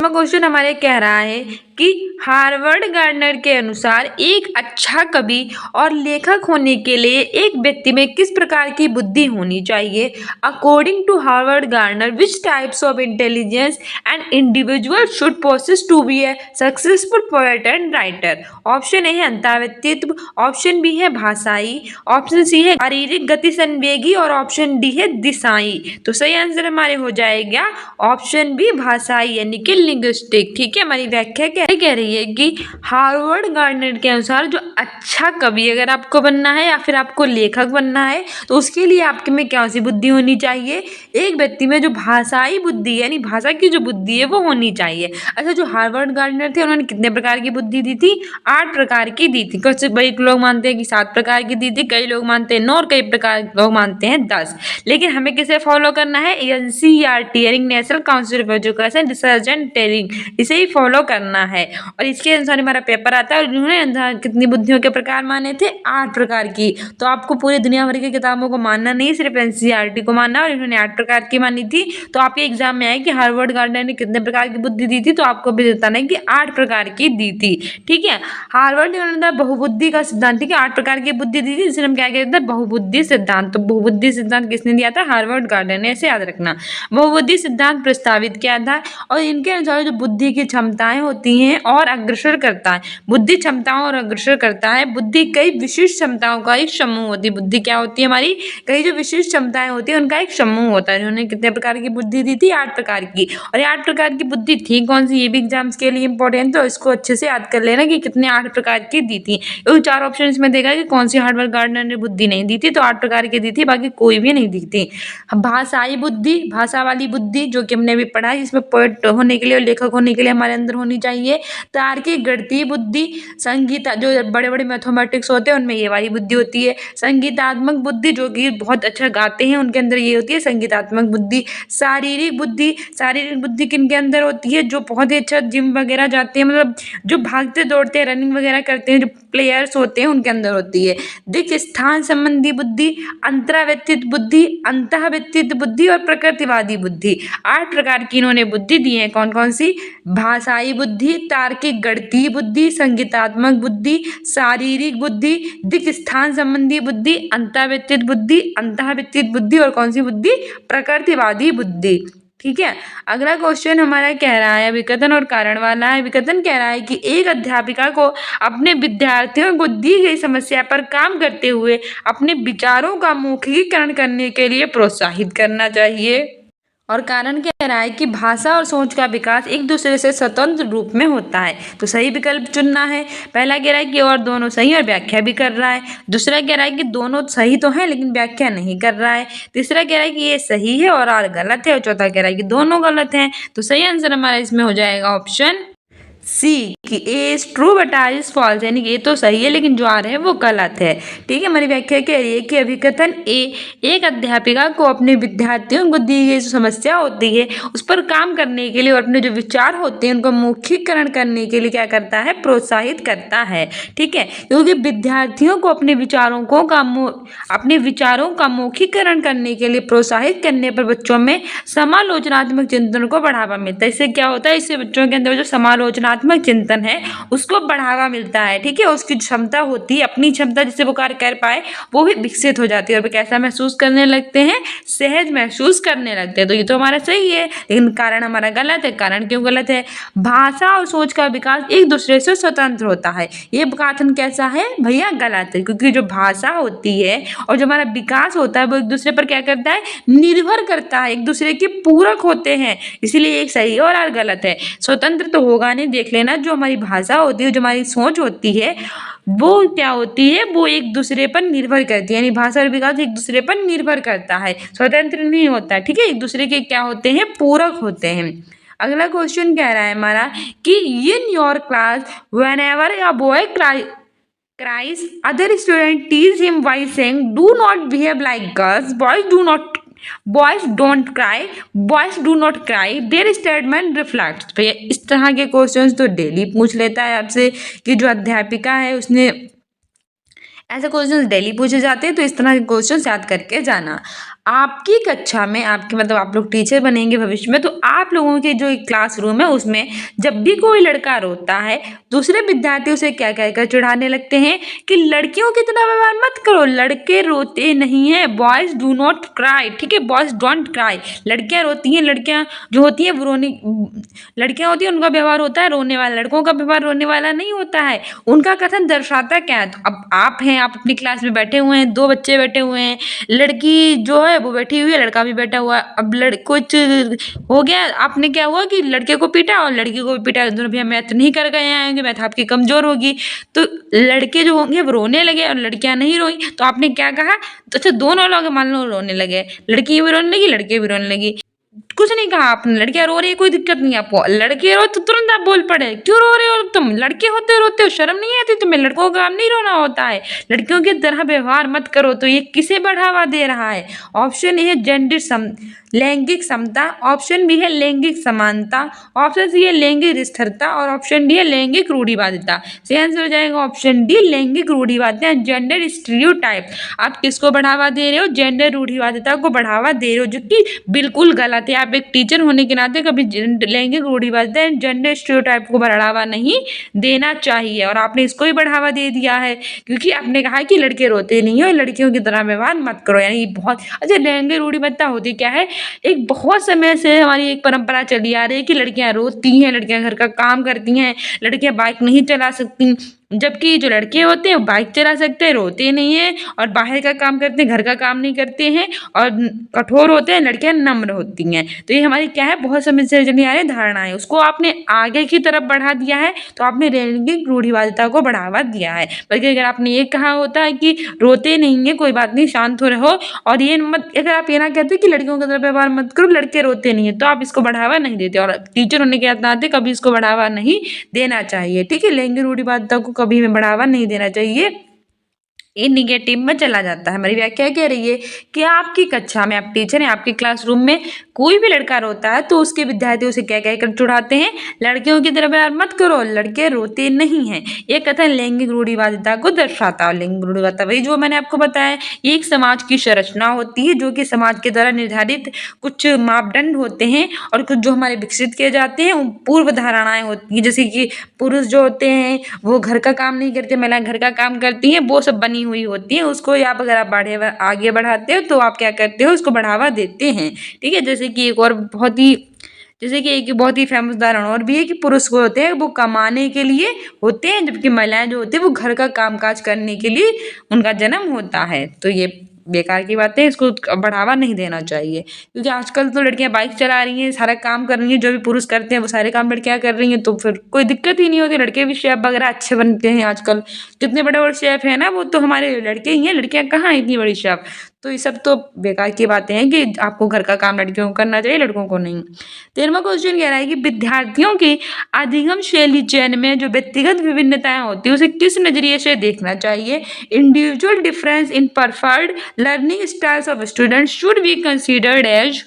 क्वेश्चन हमारे कह रहा है कि हार्वर्ड गार्डनर के अनुसार एक अच्छा कवि और लेखक होने के लिए एक व्यक्ति में किस प्रकार की बुद्धि होनी चाहिए? According to Harvard Gardner which types of intelligence and individual should possess to be a successful poet and writer? Option A है अंतःव्यक्तित्व, ऑप्शन बी है भाषाई, ऑप्शन सी है शारीरिक गति संवेगी और ऑप्शन डी है दिशाई। तो सही आंसर हमारे हो जाएगा ऑप्शन बी भाषाई यानी कि लिंग्विस्टिक। ठीक है, हमारी व्याख्या क्या कह रही है कि हार्वर्ड गार्डनर के अनुसार जो अच्छा कवि अगर आपको बनना है या फिर आपको लेखक बनना है तो उसके लिए आपके में क्या सी बुद्धि होनी चाहिए? एक व्यक्ति में जो भाषाई बुद्धि यानी भाषा की जो बुद्धि है वो होनी चाहिए। अच्छा, जो हार्वर्ड गार्डनर थे उन्होंने कितने प्रकार की बुद्धि दी थी? 8 प्रकार की दी थी। कुछ लोग मानते हैं कि 7 प्रकार की दी थी, कई लोग मानते हैं 9 और कई प्रकार लोग मानते हैं 10। लेकिन हमें किसे फॉलो करना है? NCERT यानी national council of education research and training, इसे ही फॉलो करना है। और इसके अनुसार हमारा पेपर आता है। और इन्होंने कितनी बुद्धियों के प्रकार माने थे? 8 प्रकार की। तो आपको पूरी दुनिया भर की किताबों को मानना नहीं, सिर्फ NCERT को मानना। और इन्होंने 8 प्रकार की मानी थी। तो आपके एग्जाम में आए कि हार्वर्ड गार्डनर ने कितने प्रकार की बुद्धि दी थी, तो आपको भी बताना है कि 8 प्रकार की दी थी। ठीक है, हार्वर्ड ने बहुबुद्धि का सिद्धांत, ठीक है, 8 प्रकार की बुद्धि दी थी, जिसे हम क्या कहते हैं? बहुबुद्धि सिद्धांत। तो बहुबुद्धि सिद्धांत किसने दिया था? हार्वर्ड गार्डनर ने। ऐसे याद रखना। बहुबुद्धि सिद्धांत प्रस्तावित किया था और इनके अनुसार जो बुद्धि की क्षमताएं होती हैं और अग्रसर करता है, बुद्धि क्षमताओं और अग्रसर करता है। बुद्धि कई विशिष्ट क्षमताओं का एक समूह होती है। बुद्धि क्या होती है हमारी? कई जो विशिष्ट क्षमताएं होती है उनका एक समूह होता है। उन्होंने कितने प्रकार की बुद्धि दी थी? 8 प्रकार की। और ये 8 प्रकार की बुद्धि थी कौन सी? ये भी एग्जाम्स के लिए इंपॉर्टेंट, तो इसको अच्छे से याद कर लेना कि कितने 8 प्रकार की दी थी। क्योंकि 4 ऑप्शन इसमें देगा कि कौन सी हार्वर्ड गार्डनर ने बुद्धि नहीं दी थी, तो 8 प्रकार की दी थी, बाकी कोई भी नहीं दी थी। भाषाई बुद्धि, भाषा वाली बुद्धि जो कि हमने भी पढ़ा है, जिसमें पोएट होने के लिए और लेखक होने के लिए हमारे अंदर होनी चाहिए। तार्किक गणितीय बुद्धि, संगीत जो बड़े बड़े मैथमेटिक्स होते हैं उनमें ये वाली बुद्धि होती है। संगीतात्मक बुद्धि जो कि बहुत अच्छा गाते हैं उनके अंदर ये होती है संगीतात्मक बुद्धि। शारीरिक बुद्धि, शारीरिक बुद्धि किनके अंदर होती है? जो बहुत ही अच्छा जिम वगैरह जाते हैं, मतलब जो भागते दौड़ते हैं, रनिंग वगैरह करते हैं, जो प्लेयर्स होते हैं उनके अंदर होती है। दिक् स्थान संबंधी बुद्धि, अंतराव्यक्तित्व बुद्धि, अंतःव्यक्तित्व बुद्धि और प्रकृतिवादी बुद्धि। 8 प्रकार की इन्होंने बुद्धि दी है। कौन कौन सी? भाषाई बुद्धि, तार्किक गणितीय बुद्धि, संगीतात्मक बुद्धि, शारीरिक बुद्धि, दिक् स्थान संबंधी बुद्धि, अंतःव्यक्तित्व बुद्धि, अंतःव्यक्तित्व बुद्धि और कौन सी बुद्धि? प्रकृतिवादी बुद्धि। ठीक है, अगला क्वेश्चन हमारा कह रहा है विकथन और कारण वाला है। विकथन कह रहा है कि एक अध्यापिका को अपने विद्यार्थियों को दी गई समस्या पर काम करते हुए अपने विचारों का मौखिकीकरण करने के लिए प्रोत्साहित करना चाहिए। और कारण कह रहा है कि भाषा और सोच का विकास एक दूसरे से स्वतंत्र रूप में होता है। तो सही विकल्प चुनना है। पहला कह रहा है कि और दोनों सही और व्याख्या भी कर रहा है। दूसरा कह रहा है कि दोनों सही तो है लेकिन व्याख्या नहीं कर रहा है। तीसरा कह रहा है कि ये सही है और गलत है। और चौथा कह रहा है कि दोनों गलत हैं। तो सही आंसर हमारा इसमें हो जाएगा ऑप्शन सी कि A is true but R is false, यानी कि ये तो सही है लेकिन जो आर है वो गलत है। ठीक है, हमारी व्याख्या कह रही है कि अभिकथन ए एक अध्यापिका को अपने विद्यार्थियों को दी गई जो समस्या होती है उस पर काम करने के लिए और अपने जो विचार होते हैं उनको मौखिकरण करने के लिए क्या करता है? प्रोत्साहित करता है। ठीक है, क्योंकि विद्यार्थियों को अपने विचारों का मौखिकरण करने के लिए प्रोत्साहित करने पर बच्चों में समालोचनात्मक चिंतन को बढ़ावा मिलता है। इससे क्या होता है? इससे बच्चों के अंदर जो समालोचनात्मक रचनात्मक चिंतन है उसको बढ़ावा मिलता है। ठीक है, उसकी क्षमता होती है, अपनी क्षमता जिससे वो कार्य कर पाए वो भी विकसित हो जाती है और वे कैसा महसूस करने लगते हैं, सहज महसूस करने लगते हैं। तो ये तो हमारा सही है, लेकिन कारण हमारा गलत है। कारण क्यों गलत है? भाषा और सोच का विकास एक दूसरे से स्वतंत्र होता है। ये कथन कैसा है भैया? गलत है, क्योंकि जो भाषा होती है और जो हमारा विकास होता है वो एक दूसरे पर क्या करता है? निर्भर करता है, एक दूसरे के पूरक होते हैं। इसीलिए एक सही और गलत है। स्वतंत्र तो होगा नहीं। देख लेना, जो हमारी भाषा होती है, जो हमारी सोच होती है, वो क्या होती है? वो एक दूसरे पर निर्भर करती है, यानी भाषा और विकास एक दूसरे पर निर्भर करता है, स्वतंत्र नहीं होता। ठीक है, एक दूसरे के क्या होते हैं? पूरक होते हैं। अगला क्वेश्चन कह रहा है हमारा कि in your class whenever a boy cries, other students tease him by saying, "Do not behave like girls. Boys don't cry. Boys do not cry." Their statement reflects. भैया इस तरह के क्वेश्चंस तो डेली पूछ लेता है आपसे कि जो अध्यापिका है उसने ऐसे क्वेश्चंस डेली पूछे जाते हैं, तो इस तरह के क्वेश्चंस याद करके जाना। आपकी कक्षा में आपके मतलब आप लोग टीचर बनेंगे भविष्य में, तो आप लोगों के जो क्लासरूम है उसमें जब भी कोई लड़का रोता है, दूसरे विद्यार्थी उसे क्या कहकर चिढ़ाने लगते हैं कि लड़कियों की तरह व्यवहार मत करो, लड़के रोते नहीं हैं, बॉयज डू नॉट क्राई। ठीक है, बॉयज डोंट क्राई। लड़कियां रोती हैं, लड़कियां जो होती हैं वो लड़कियां होती हैं, उनका व्यवहार होता है रोने वाला, लड़कों का व्यवहार रोने वाला नहीं होता है। उनका कथन दर्शाता क्या है? तो अब आप हैं, आप अपनी क्लास में बैठे हुए हैं, दो बच्चे बैठे हुए हैं, लड़की जो है वो बैठी हुई है, लड़का भी बैठा हुआ है। अब कुछ हो गया, आपने क्या हुआ कि लड़के को पीटा और लड़की को भी पीटा, दोनों भैया मैथ नहीं कर गए आएंगे, मैथ आपकी कमजोर होगी। तो लड़के जो होंगे वो रोने लगे और लड़कियां नहीं रोई, तो आपने क्या कहा? तो अच्छा, दोनों लोग मान लो रोने लगे, लड़की भी रोने लगी, लड़के भी रोने लगी। कुछ नहीं कहा आपने, लड़कियां रो रही है कोई दिक्कत नहीं आपको, लड़के रो तो तुरंत आप बोल पड़े, क्यों रो रहे हो तुम? लड़के होते रोते हो, शर्म नहीं आती तुम्हें? लड़कों का काम नहीं रोना होता है, लड़कियों की तरह व्यवहार मत करो। तो ये किसे बढ़ावा दे रहा है? ऑप्शन ए है जेंडर लैंगिक समता, ऑप्शन बी है लैंगिक समानता, ऑप्शन सी है लैंगिक स्थिरता और ऑप्शन डी है लैंगिक रूढ़िवादिता। सही आंसर हो जाएगा ऑप्शन डी, लैंगिक रूढ़िवादिता, जेंडर स्टीरियोटाइप। आप किसको बढ़ावा दे रहे हो? जेंडर रूढ़िवादिता को बढ़ावा दे रहे हो, जो कि बिल्कुल गलत है। आप एक टीचर होने के नाते कभी लैंगिक रूढ़िवादिता जेंडर स्टीरियोटाइप को बढ़ावा नहीं देना चाहिए, और आपने इसको ही बढ़ावा दे दिया है क्योंकि आपने कहा कि लड़के रोते नहीं हो, लड़कियों की तरह व्यवहार मत करो। यानी बहुत अच्छा, लैंगिक रूढ़िवादिता होती क्या है? एक बहुत समय से हमारी एक परंपरा चली आ रही है कि लड़कियां रोती हैं, लड़कियां घर का काम करती हैं, लड़कियां बाइक नहीं चला सकती, जबकि जो लड़के होते हैं वो बाइक चला सकते हैं, रोते नहीं हैं और बाहर का काम करते हैं, घर का काम नहीं करते हैं और कठोर होते हैं, लड़कियां नम्र होती हैं। तो ये हमारी क्या है? बहुत समय से चली आ रही धारणा है, उसको आपने आगे की तरफ बढ़ा दिया है, तो आपने लैंगिक रूढ़िवादिता को बढ़ावा दिया है। बल्कि अगर आपने ये कहा होता है कि रोते नहीं है, कोई बात नहीं, शांत हो रहो, और ये मत, अगर आप ये ना कहते कि लड़कियों की तरफ व्यवहार मत करो, लड़के रोते नहीं है, तो आप इसको बढ़ावा नहीं देते, और टीचर होने के नाते कभी इसको बढ़ावा नहीं देना चाहिए। ठीक है, लैंगिक रूढ़िवादिता को कभी भी बढ़ावा नहीं देना चाहिए, ये निगेटिव में चला जाता है। हमारी व्याख्या कह रही है कि आपकी कक्षा में, आप टीचर हैं, आपके क्लासरूम में कोई भी लड़का रोता है तो उसके विद्यार्थी उसे क्या कहकर चिढ़ाते हैं? लड़कियों की तरह व्यवहार मत करो, लड़के रोते नहीं हैं। ये कथन लैंगिक रूढ़िवादिता को दर्शाता है। लैंगिक रूढ़िवादिता वही जो मैंने आपको बताया, ये एक समाज की संरचना होती है जो कि समाज के द्वारा निर्धारित कुछ मापदंड होते हैं और कुछ जो हमारे विकसित किए जाते हैं पूर्व धारणाएं होती हैं। जैसे कि पुरुष जो होते हैं वो घर का काम नहीं करते, महिलाएं घर का काम करती हैं, वो सब बनी हुई होती है, उसको आप अगर आप आगे बढ़ाते हो तो आप क्या करते हो? उसको बढ़ावा देते हैं। ठीक है, जैसे कि एक और एक बहुत ही फेमस उदाहरण और भी है कि पुरुष को होते हैं वो कमाने के लिए होते हैं, जबकि महिलाएं जो होती है वो घर का कामकाज करने के लिए उनका जन्म होता है। तो ये बेकार की बात है, इसको बढ़ावा नहीं देना चाहिए, क्योंकि आजकल तो लड़कियां बाइक चला रही हैं, सारा काम कर रही हैं, जो भी पुरुष करते हैं वो सारे काम लड़कियां कर रही हैं, तो फिर कोई दिक्कत ही नहीं होती। लड़के भी शेफ वगैरह अच्छे बनते हैं आजकल, कितने बड़े बड़े शेफ हैं ना, वो तो हमारे लड़के ही हैं, लड़कियां कहाँ इतनी बड़ी शेफ। तो ये सब तो बेकार की बातें हैं कि आपको घर का काम लड़कियों को करना चाहिए, लड़कों को नहीं। 13वां क्वेश्चन कह रहा है कि विद्यार्थियों की अधिगम शैली चयन में जो व्यक्तिगत विभिन्नताएं होती है उसे किस नजरिए से देखना चाहिए? Individual difference in preferred learning styles of students should be considered as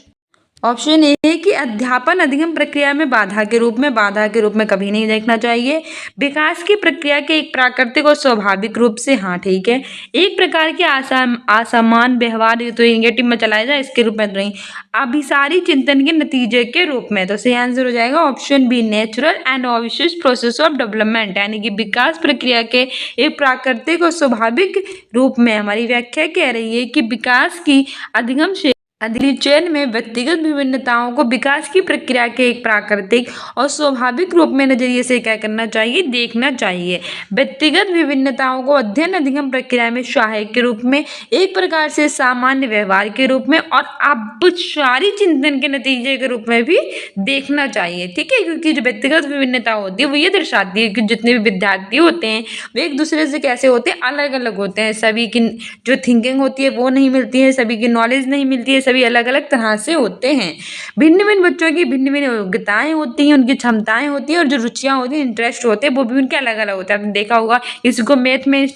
option A है कि अध्यापन अधिगम प्रक्रिया में बाधा के रूप में कभी नहीं देखना चाहिए। विकास की प्रक्रिया के एक प्राकृतिक और स्वाभाविक रूप से, हाँ ठीक है। एक प्रकार के असमान व्यवहार, ये तो नेगेटिव में चला जाए, इसके रूप में तो नहीं। अभिसारी चिंतन के नतीजे के रूप में, तो सही आंसर हो जाएगा option B, natural and obvious process of development, यानी कि विकास प्रक्रिया के एक प्राकृतिक और स्वाभाविक रूप में। हमारी व्याख्या कह रही है कि विकास की अधिगम चयन में व्यक्तिगत विभिन्नताओं को विकास की प्रक्रिया के एक प्राकृतिक और स्वाभाविक रूप में नजरिए से क्या करना चाहिए, देखना चाहिए। व्यक्तिगत विभिन्नताओं को अध्ययन अधिगम प्रक्रिया में सहायक के रूप में, एक प्रकार से सामान्य व्यवहार के रूप में और अपसारी चिंतन के नतीजे के रूप में भी देखना चाहिए, ठीक है। क्योंकि जो व्यक्तिगत विभिन्नता होती है वो ये दर्शाती है कि जितने भी विद्यार्थी होते हैं वे एक दूसरे से कैसे होते हैं, अलग अलग होते हैं। सभी की जो थिंकिंग होती है वो नहीं मिलती है, सभी की नॉलेज नहीं मिलती है, सभी अलग अलग तरह से होते हैं। भिन्न भिन्न बच्चों की भिन्न भिन्न योग्यताएं होती हैं, उनकी क्षमताएं होती हैं और जो रुचियां होती हैं, इंटरेस्ट होते हैं, वो भी उनके अलग अलग होते हैं। आपने देखा होगा किसी को मैथ में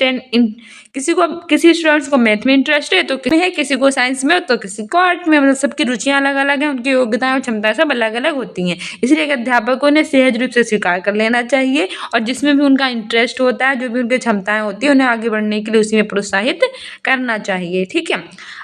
किसी स्टूडेंट्स को मैथ में इंटरेस्ट है तो है, किसी को साइंस में तो किसी को आर्ट में, मतलब सबकी रुचियां अलग अलग हैं, उनकी योग्यताएं और क्षमताएं सब अलग अलग होती हैं। इसलिए एक अध्यापकों ने सहज रूप से स्वीकार कर लेना चाहिए और जिसमें भी उनका इंटरेस्ट होता है, जो भी उनकी क्षमताएं होती है, उन्हें आगे बढ़ने के लिए उसी में प्रोत्साहित करना चाहिए, ठीक है।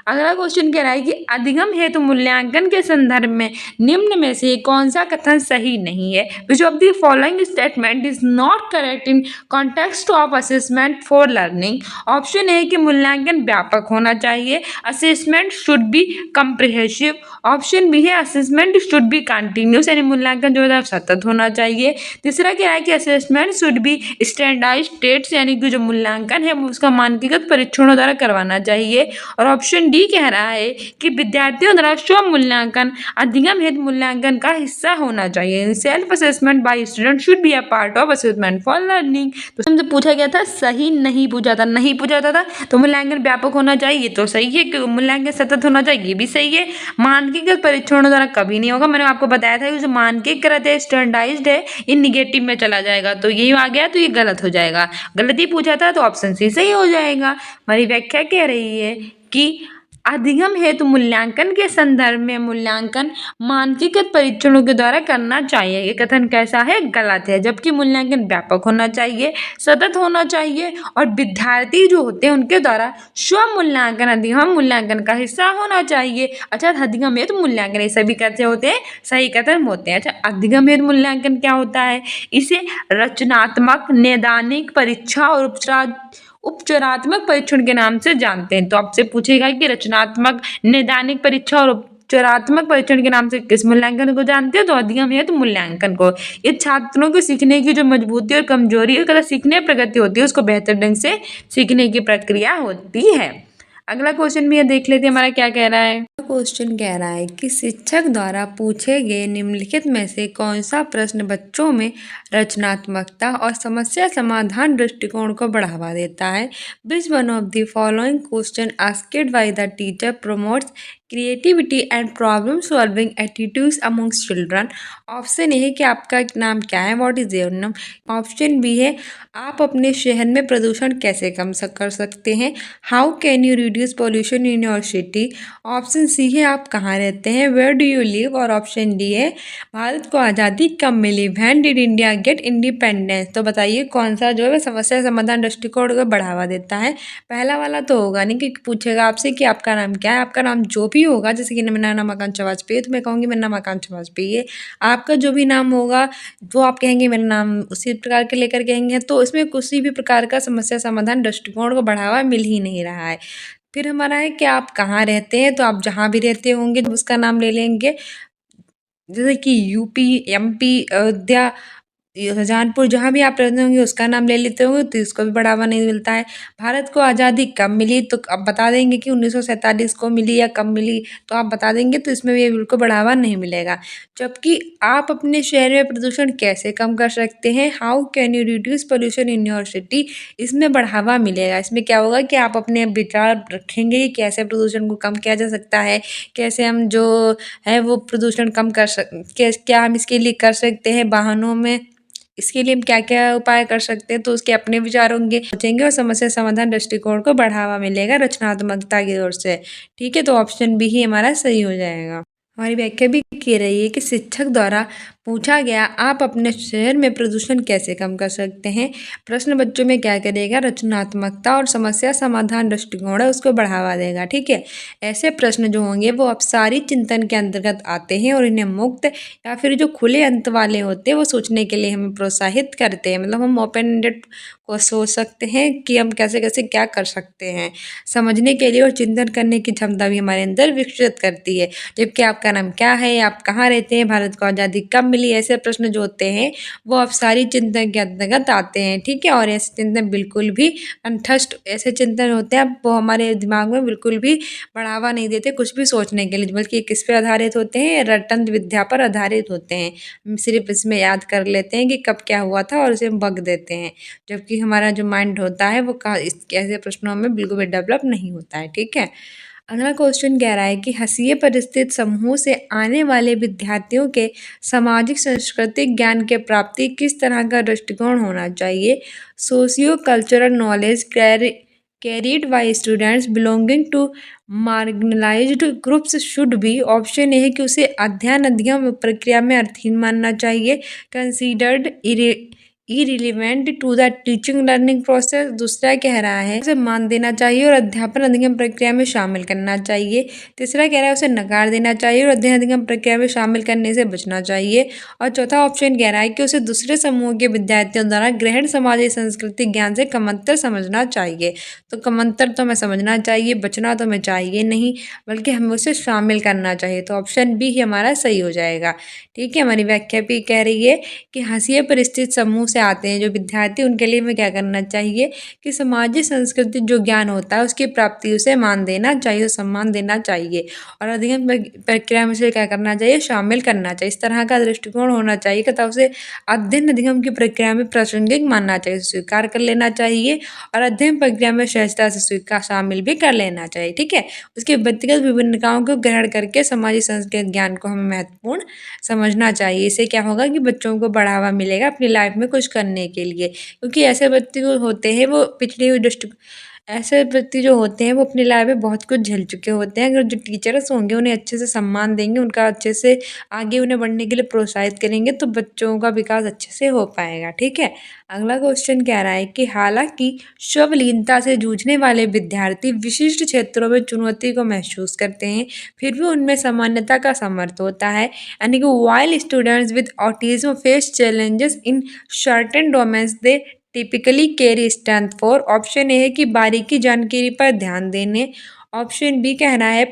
अगला क्वेश्चन कह रहा है कि अधिगम हेतु मूल्यांकन के संदर्भ में निम्न में से कौन सा कथन सही नहीं है। Which of the following statement is not correct in context of assessment for learning. Option A कि मूल्यांकन व्यापक होना चाहिए, assessment should be comprehensive. Option B है असेसमेंट शुड बी कंटिन्यूस, यानी मूल्यांकन जो है सतत होना चाहिए। तीसरा क्या है कि assessment should be standardized test, यानी कि जो मूल्यांकन है वो उसका मानकीकृत परीक्षणों द्वारा करवाना चाहिए। और ऑप्शन डी कह रहा है कि विद्यार्थियों द्वारा स्व मूल्यांकन अधिगम हेतु मूल्यांकन का हिस्सा होना चाहिए। Self assessment bye student should be a part of assessment for learning. तो हमसे पूछा गया था, सही नहीं पूछा था, नहीं पूछा था तो मूल्यांकन व्यापक होना चाहिए तो सही है, कि मूल्यांकन सतत होना चाहिए ये भी सही है। मानकीकृत परीक्षणों द्वारा कभी नहीं होगा, मैंने आपको बताया था कि जो मानकीकृत है, स्टैंडर्डाइज्ड है, ये निगेटिव में चला जाएगा, तो यही आ गया तो ये गलत हो जाएगा। गलत ही पूछा था तो ऑप्शन सी सही हो जाएगा। हमारी व्याख्या कह रही है कि अधिगम हेतु मूल्यांकन के संदर्भ में मूल्यांकन मानकीकृत परीक्षणों के द्वारा करना चाहिए। ये कथन कैसा है, गलत है। जबकि मूल्यांकन व्यापक होना चाहिए, सतत होना चाहिए और विद्यार्थी जो होते हैं उनके द्वारा स्व मूल्यांकन अधिगम मूल्यांकन का हिस्सा होना चाहिए। अच्छा, अधिगम हेतु मूल्यांकन ये सभी कैसे होते हैं, सही कथन होते हैं। अच्छा, अधिगम हेतु मूल्यांकन क्या होता है, इसे रचनात्मक, नैदानिक परीक्षा और उपचारात्मक परीक्षण के नाम से जानते हैं। तो आपसे पूछेगा कि रचनात्मक, नैदानिक परीक्षा और उपचारात्मक परीक्षण के नाम से किस मूल्यांकन को जानते हैं, तो अधिगम हेतु मूल्यांकन को। ये छात्रों को सीखने की जो मजबूती और कमजोरी और सीखने प्रगति होती है उसको बेहतर ढंग से सीखने की प्रक्रिया होती है। अगला क्वेश्चन भी देख लेते हैं हमारा क्या कह रहा है। क्वेश्चन कह रहा है कि शिक्षक द्वारा पूछे गए निम्नलिखित में से कौन सा प्रश्न बच्चों में रचनात्मकता और समस्या समाधान दृष्टिकोण को बढ़ावा देता है। Which one of the following question asked by the teacher promotes creativity and problem solving attitudes amongst children. Option A है कि आपका नाम क्या है, what is your name. Option B है आप अपने शहर में प्रदूषण कैसे कम कर सकते हैं, how can you reduce pollution in your city. Option C है आप कहाँ रहते हैं, वेयर डू यू लिव। और ऑप्शन डी है भारत को आज़ादी कब मिली, when did India get independence. तो बताइए कौन सा जो है समस्या समाधान दृष्टिकोण को बढ़ावा देता है। पहला वाला तो होगा नहीं, क्योंकि पूछेगा आपसे कि आपका नाम क्या है। आपका नाम जो भी होगा, जैसे कि मेरा नाम आकांक्षा वाजपेयी तो मैं कहूँगी मेरा नाम आकांक्षा वाजपेयी है। आपका जो भी नाम होगा वो आप कहेंगे मेरा नाम उसी प्रकार के लेकर कहेंगे, तो इसमें किसी भी प्रकार का समस्या समाधान दृष्टिकोण को बढ़ावा मिल ही नहीं रहा है। फिर हमारा है कि आप कहाँ रहते हैं, तो आप जहाँ भी रहते होंगे तो उसका नाम ले लेंगे, जैसे कि यूपी, एमपी, अयोध्या, शाहजहानपुर, जहाँ भी आप रहते होंगे उसका नाम ले लेते होंगे तो इसको भी बढ़ावा नहीं मिलता है। भारत को आज़ादी कब मिली, तो अब बता देंगे कि 1947 को मिली या कब मिली, तो आप बता देंगे तो इसमें भी बिल्कुल बढ़ावा नहीं मिलेगा। जबकि आप अपने शहर में प्रदूषण कैसे कम कर सकते हैं, how can you reduce pollution in your city, इसमें बढ़ावा मिलेगा। इसमें क्या होगा कि आप अपने विचार रखेंगे कि कैसे प्रदूषण को कम किया जा सकता है, कैसे हम जो है वो प्रदूषण कम क्या हम इसके लिए कर सकते हैं वाहनों में, इसके लिए हम क्या क्या उपाय कर सकते हैं, तो उसके अपने विचार होंगे, सोचेंगे और समस्या समाधान दृष्टिकोण को बढ़ावा मिलेगा रचनात्मकता की ओर से। ठीक है, तो ऑप्शन बी ही हमारा सही हो जाएगा। हमारी व्याख्या भी कह रही है कि शिक्षक द्वारा पूछा गया, आप अपने शहर में प्रदूषण कैसे कम कर सकते हैं। प्रश्न बच्चों में क्या करेगा, रचनात्मकता और समस्या समाधान दृष्टिकोण है उसको बढ़ावा देगा। ठीक है, ऐसे प्रश्न जो होंगे वो अपसारी चिंतन के अंतर्गत आते हैं और इन्हें मुक्त या फिर जो खुले अंत वाले होते हैं वो सोचने के लिए हमें प्रोत्साहित करते हैं। मतलब हम ओपन एंडेड को सोच सकते हैं कि हम कैसे कैसे क्या कर सकते हैं, समझने के लिए और चिंतन करने की क्षमता भी हमारे अंदर विकसित करती है। जबकि आपका नाम क्या है, आप कहाँ रहते हैं, भारत को आज़ादी कब मिली, ऐसे प्रश्न जो होते हैं वो अब सारी चिंतन के अंतर्गत आते हैं। ठीक है, और ऐसे चिंतन बिल्कुल भी कंठस्थ ऐसे चिंतन होते हैं वो हमारे दिमाग में बिल्कुल भी बढ़ावा नहीं देते कुछ भी सोचने के लिए, बल्कि किस पे आधारित होते हैं, रटंत विद्या पर आधारित होते हैं। हम सिर्फ इसमें याद कर लेते हैं कि कब क्या हुआ था और उसे हम बक देते हैं, जबकि हमारा जो माइंड होता है वो ऐसे प्रश्नों में बिल्कुल भी डेवलप नहीं होता है। ठीक है, अगला क्वेश्चन कह रहा है कि हसीए परिस्थित समूह से आने वाले विद्यार्थियों के सामाजिक सांस्कृतिक ज्ञान के प्राप्ति किस तरह का दृष्टिकोण होना चाहिए। Socio cultural knowledge carried by students belonging to marginalized groups should be. Option A है कि उसे अध्ययन अधिगम प्रक्रिया में अर्थहीन मानना चाहिए, considered irrelevant to the teaching learning process. दूसरा कह रहा है उसे मान देना चाहिए और अध्यापन अधिगम प्रक्रिया में शामिल करना चाहिए। तीसरा कह रहा है उसे नकार देना चाहिए और अध्ययन अधिगम प्रक्रिया में शामिल करने से बचना चाहिए। और चौथा ऑप्शन कह रहा है कि उसे दूसरे समूह के विद्यार्थियों द्वारा ग्रहण समाजी सांस्कृतिक ज्ञान से कमतर समझना चाहिए। तो कमतर तो हमें समझना चाहिए, बचना तो हमें चाहिए नहीं, बल्कि हमें उसे शामिल करना चाहिए। तो ऑप्शन बी ही हमारा सही हो जाएगा। ठीक है, हमारी व्याख्या भी कह रही है कि हाशिए पर स्थित समूह से आते हैं जो विद्यार्थी, उनके लिए हमें क्या करना चाहिए कि सामाजिक सांस्कृतिक जो ज्ञान होता है उसकी प्राप्ति उसे मान देना चाहिए, सम्मान देना चाहिए और अधिगम प्रक्रिया में से क्या करना चाहिए, शामिल करना चाहिए। इस तरह का दृष्टिकोण होना चाहिए तथा उसे अध्ययन अधिगम की प्रक्रिया में प्रासंगिक मानना चाहिए, स्वीकार कर लेना चाहिए और अध्ययन प्रक्रिया में सहजता से स्वीकार शामिल भी कर लेना चाहिए। ठीक है, उसके व्यक्तिगत विभिन्नताओं को ग्रहण करके सामाजिक सांस्कृतिक ज्ञान को हमें महत्वपूर्ण समझना चाहिए। इससे क्या होगा कि बच्चों को बढ़ावा मिलेगा अपनी लाइफ में कुछ करने के लिए, क्योंकि ऐसे बच्चे जो होते हैं वो पिछड़ी हुई दृष्टि ऐसे व्यक्ति जो होते हैं वो अपनी लाइफ में बहुत कुछ झेल चुके होते हैं। अगर जो टीचर्स होंगे उन्हें अच्छे से सम्मान देंगे, उनका अच्छे से आगे उन्हें बढ़ने के लिए प्रोत्साहित करेंगे तो बच्चों का विकास अच्छे से हो पाएगा। ठीक है, अगला क्वेश्चन कह रहा है कि हालांकि स्वलीनता से जूझने वाले विद्यार्थी विशिष्ट क्षेत्रों में चुनौती को महसूस करते हैं, फिर भी उनमें सामान्यता का समर्थ होता है। यानी कि while students with autism face challenges in certain domains they typically carry strength for. Option A है कि बारीकी जानकारी पर ध्यान देने। ऑप्शन बी कह रहा है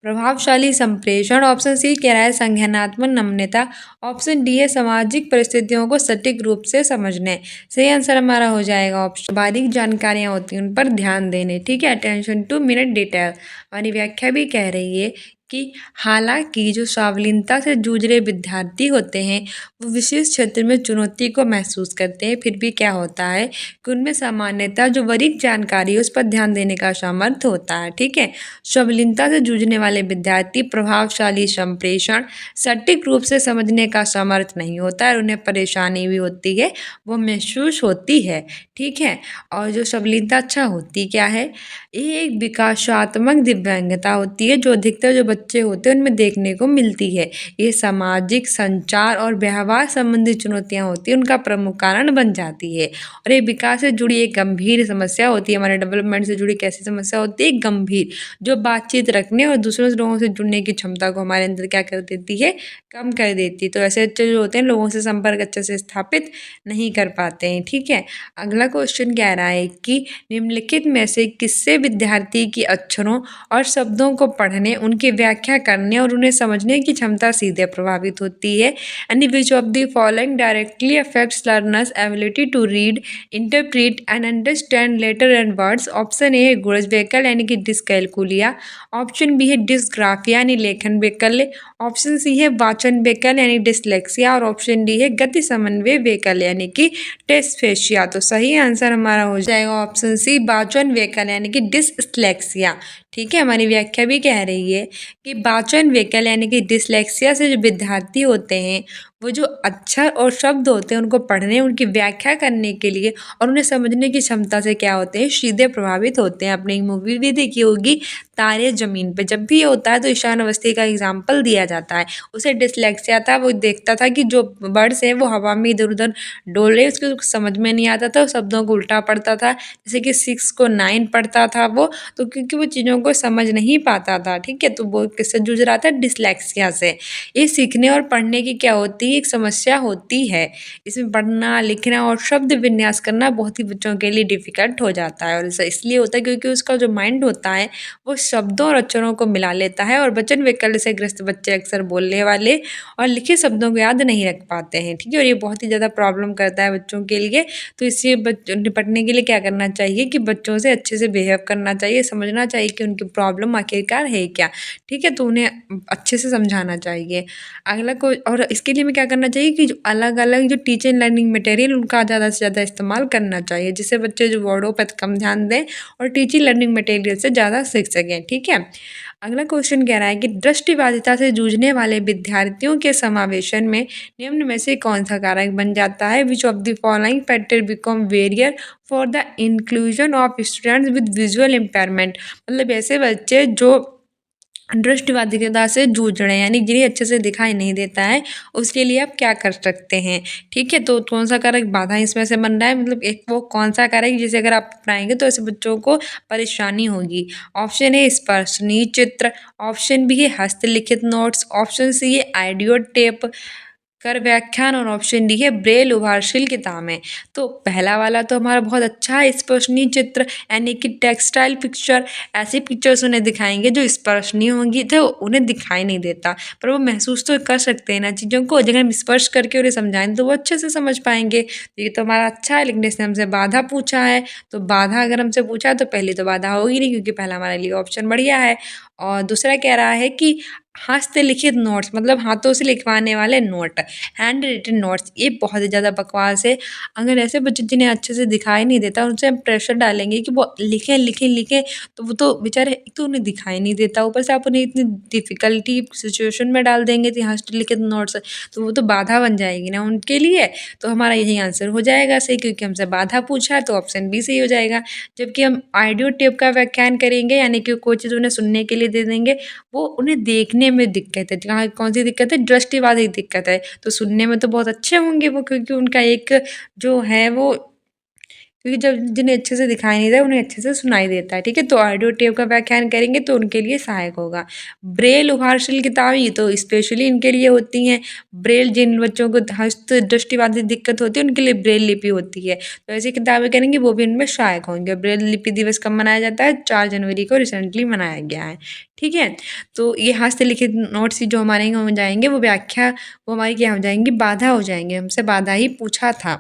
प्रभावशाली संप्रेषण। ऑप्शन सी कह रहा है संज्ञानात्मक नम्रता। ऑप्शन डी है सामाजिक परिस्थितियों को सटीक रूप से समझने। सही आंसर हमारा हो जाएगा ऑप्शन बारीक जानकारियां होती हैं उन पर ध्यान देने। ठीक है, अटेंशन टू मिनट डिटेल। हमारी व्याख्या भी कह रही है कि हालांकि जो स्वावलंबनता से जूझ रहे विद्यार्थी होते हैं वो विशेष क्षेत्र में चुनौती को महसूस करते हैं, फिर भी क्या होता है कि उनमें सामान्यतः जो वरीक जानकारी है उस पर ध्यान देने का सामर्थ्य होता है। ठीक है, स्वावलंबनता से जूझने वाले विद्यार्थी प्रभावशाली संप्रेषण सटीक रूप से समझने का सामर्थ्य नहीं होता है, उन्हें परेशानी भी होती है, वो महसूस होती है। ठीक है, और जो स्वावलंबनता अच्छा होती क्या है, ये एक विकासात्मक दिव्यांगता होती है जो अधिकतर जो बच्चे होते हैं उनमें देखने को मिलती है। ये सामाजिक संचार और व्यवहार संबंधी चुनौतियां होती हैं उनका प्रमुख कारण बन जाती है और ये विकास से जुड़ी एक गंभीर समस्या होती है। हमारे डेवलपमेंट से जुड़ी कैसी समस्या होती है, गंभीर, जो बातचीत रखने और दूसरों लोगों से जुड़ने की क्षमता को हमारे अंदर क्या कर देती है, कम कर देती है। तो ऐसे बच्चे जो होते हैं लोगों से संपर्क अच्छे से स्थापित नहीं कर पाते हैं। ठीक है, अगला क्वेश्चन कह रहा है कि निम्नलिखित में से किससे विद्यार्थी की अक्षरों और शब्दों को पढ़ने, उनकी व्याख्या करने और उन्हें समझने की क्षमता सीधे प्रभावित होती है। And which of the following directly affects learners ability to read, interpret and understand letter and words. Option A है गुणज वैकल्य यानी कि डिस्कैलकुलिया। ऑप्शन बी है डिस्ग्राफिया यानी लेखन वैकल्य। ऑप्शन सी है वाचन वैकल्य यानी डिसलेक्सिया और ऑप्शन डी है गति समन्वय वैकल्य यानी कि डिस्फेसिया। तो सही आंसर हमारा हो जाएगा ऑप्शन सी वाचन वैकल्य यानी कि डिसलेक्सिया। ठीक है, हमारी व्याख्या भी कह रही है कि वाचन वैकल्य यानी कि डिसलेक्सिया से जो विद्यार्थी होते हैं वो जो अक्षर और शब्द होते हैं उनको पढ़ने, उनकी व्याख्या करने के लिए और उन्हें समझने की क्षमता से क्या होते हैं, सीधे प्रभावित होते हैं। आपने एक मूवी भी देखी होगी, तारे ज़मीन पे। जब भी ये होता है तो ईशान अवस्थी का एग्जाम्पल दिया जाता है। उसे डिसलेक्सिया था, वो देखता था कि जो बर्ड्स हैं वो हवा में इधर उधर डोल रहे, उसको कुछ समझ में नहीं आता था, शब्दों को उल्टा पढ़ता था, जैसे कि 6 को 9 पढ़ता था वो। तो क्योंकि वो चीज़ों को समझ नहीं पाता था, ठीक है, तो वो किससे जूझ रहा था, डिसलेक्सिया से। ये सीखने और पढ़ने की क्या होती है, एक समस्या होती है। इसमें पढ़ना, लिखना और शब्द विन्यास करना बहुत ही बच्चों के लिए डिफ़िकल्ट हो जाता है, और ऐसा इसलिए होता है क्योंकि उसका जो माइंड होता है वो शब्दों और अक्षरों को मिला लेता है, और वचन वैकल्य से ग्रस्त बच्चे अक्सर बोलने वाले और लिखे शब्दों को याद नहीं रख पाते हैं, ठीक है, और ये बहुत ही ज़्यादा प्रॉब्लम करता है बच्चों के लिए। तो इससे निपटने के लिए क्या करना चाहिए कि बच्चों से अच्छे से बिहेव करना चाहिए, समझना चाहिए कि उनकी प्रॉब्लम आखिरकार है क्या, ठीक है, तो उन्हें अच्छे से समझाना चाहिए। अगला को, और इसके लिए हमें क्या करना चाहिए कि जो अलग-अलग जो टीचिंग लर्निंग मटेरियल उनका ज़्यादा से ज़्यादा इस्तेमाल करना चाहिए, जिससे बच्चे जो वर्डों पर कम ध्यान दें और टीचिंग लर्निंग मटेरियल से ज़्यादा सीख सकें, ठीक है। अगला क्वेश्चन कह रहा है कि दृष्टिबाधिता से जूझने वाले विद्यार्थियों के समावेशन में निम्न में से कौन सा कारक बन जाता है, which of the following factor become barrier for the inclusion of students with visual impairment. मतलब ऐसे बच्चे जो दृष्टिबाधिता से जूझ रहे हैं, यानी जिन्हें अच्छे से दिखाई नहीं देता है, उसके लिए आप क्या कर सकते हैं, ठीक है। तो कौन सा कारक बाधा इसमें से बन रहा है, मतलब एक वो कौन सा कारक जिसे अगर आप अपनाएंगे तो ऐसे बच्चों को परेशानी होगी। ऑप्शन ए स्पर्शनीय चित्र, ऑप्शन बी है हस्तलिखित नोट्स, ऑप्शन सी है ऑडियो टेप कर व्याख्यान, और ऑप्शन डी है ब्रेल उभारशील किताबें। तो पहला वाला तो हमारा बहुत अच्छा है, स्पर्शनीय चित्र, यानी कि टेक्सटाइल पिक्चर। ऐसी पिक्चर्स उन्हें दिखाएंगे जो स्पर्शनीय होंगी, तो उन्हें दिखाई नहीं देता पर वो महसूस तो कर सकते हैं ना चीज़ों को, अगर हम स्पर्श करके उन्हें समझाएं तो वो अच्छे से समझ पाएंगे। तो ये तो हमारा अच्छा है, लेकिन इसने हमसे बाधा पूछा है, तो बाधा अगर हमसे पूछा तो पहली तो बाधा होगी नहीं, क्योंकि पहला हमारे लिए ऑप्शन बढ़िया है। और दूसरा कह रहा है कि हस्तलिखित नोट्स, मतलब हाथों से लिखवाने वाले नोट, हैंड रिटन नोट्स, ये बहुत ही ज़्यादा बकवास है। अगर ऐसे बच्चे जिन्हें अच्छे से दिखाई नहीं देता उनसे हम प्रेशर डालेंगे कि वो लिखें लिखें लिखें, तो वो तो बेचारे, एक तो उन्हें दिखाई नहीं देता, ऊपर से आप उन्हें इतनी डिफ़िकल्टी सिचुएशन में डाल देंगे कि हस्तलिखित नोट्स, तो वो तो बाधा बन जाएगी ना उनके लिए। तो हमारा यही आंसर हो जाएगा सही, क्योंकि हमसे बाधा पूछा है, तो ऑप्शन बी सही हो जाएगा। जबकि हम ऑडियो टेप का व्याख्यान करेंगे, यानी कि कोई चीज़ उन्हें सुनने के लिए दे देंगे, वो उन्हें देखने में दिक्कत है। कहाँ कौन सी दिक्कत है, दृष्टिबाधित दिक्कत है। तो सुनने में तो बहुत अच्छे होंगे वो, क्योंकि उनका एक जो है वो, क्योंकि जब जिन्हें अच्छे से दिखाई नहीं देता उन्हें अच्छे से सुनाई देता है, ठीक है। तो ऑडियो टेप का व्याख्यान करेंगे तो उनके लिए सहायक होगा। ब्रेल उभारशील किताबें, ये तो स्पेशली इनके लिए होती हैं। ब्रेल जिन बच्चों को हस्त दृष्टिबाधित दिक्कत होती है उनके लिए ब्रेल लिपि होती है, तो ऐसी किताबें करेंगे वो भी इनमें सहायक होंगे। ब्रेल लिपि दिवस कब मनाया जाता है, 4 जनवरी को रिसेंटली मनाया गया है, ठीक है। तो ये हस्तलिखित नोट्स जो हमारे हो जाएंगे, वो व्याख्या वो हमारी क्या हो जाएंगी, बाधा हो जाएंगे, हमसे बाधा ही पूछा था।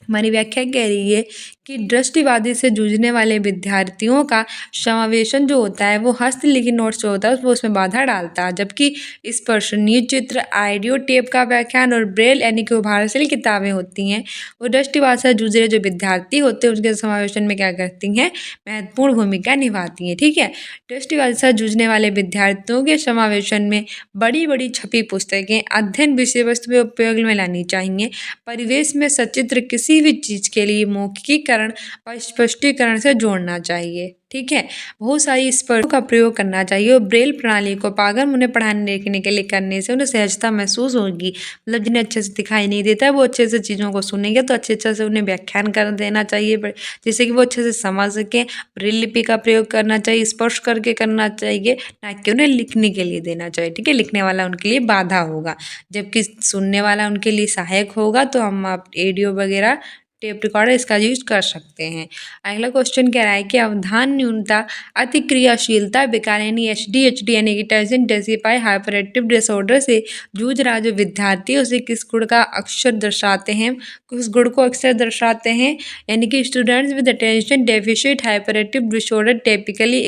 हमारी व्याख्या कह रही है कि दृष्टिबाधित से जूझने वाले विद्यार्थियों का समावेशन जो होता है वो हस्तलिखित नोट्स जो होता है वो उसमें बाधा डालता है, जबकि स्पर्शनीय चित्र, ऑडियो टेप का व्याख्यान और ब्रेल यानी कि उभारशील किताबें होती हैं, वो दृष्टिबाधित से जूझ रहे जो विद्यार्थी होते हैं उसके समावेशन में क्या करती हैं, महत्वपूर्ण भूमिका निभाती हैं, ठीक है। दृष्टिबाधित से जूझने वाले विद्यार्थियों के समावेशन में बड़ी बड़ी छपी पुस्तकें अध्ययन विषय वस्तु में उपयोग में लानी चाहिए। परिवेश में सचित्र किसी भी चीज़ के लिए मौखिकीकरण और स्पष्टीकरण से जोड़ना चाहिए, ठीक है। बहुत सारी स्पर्शों का प्रयोग करना चाहिए, और ब्रेल प्रणाली को पागल उन्हें पढ़ाने लिखने के लिए करने से उन्हें सहजता महसूस होगी। मतलब जिन्हें अच्छे से दिखाई नहीं देता है वो अच्छे से चीज़ों को सुनेंगे, तो अच्छे से उन्हें व्याख्यान कर देना चाहिए जिससे कि वो अच्छे से समझ सकें। ब्रेल लिपि का प्रयोग करना चाहिए, स्पर्श करके करना चाहिए, ना कि उन्हें लिखने के लिए देना चाहिए, ठीक है। लिखने वाला उनके लिए बाधा होगा, जबकि सुनने वाला उनके लिए सहायक होगा। तो हम आप रेडियो वगैरह, टेप रिकॉर्डर इसका यूज कर सकते हैं। अगला क्वेश्चन कह रहा है कि अवधान न्यूनता, अतिक्रियाशीलता विकार यानी ADHD यानी कि tension deficit hyper active disorder से जूझ रहा जो विद्यार्थी उसे किस गुण का अक्षर दर्शाते हैं, किस गुण को अक्सर दर्शाते हैं, यानी कि students with attention deficit hyper active disorder typically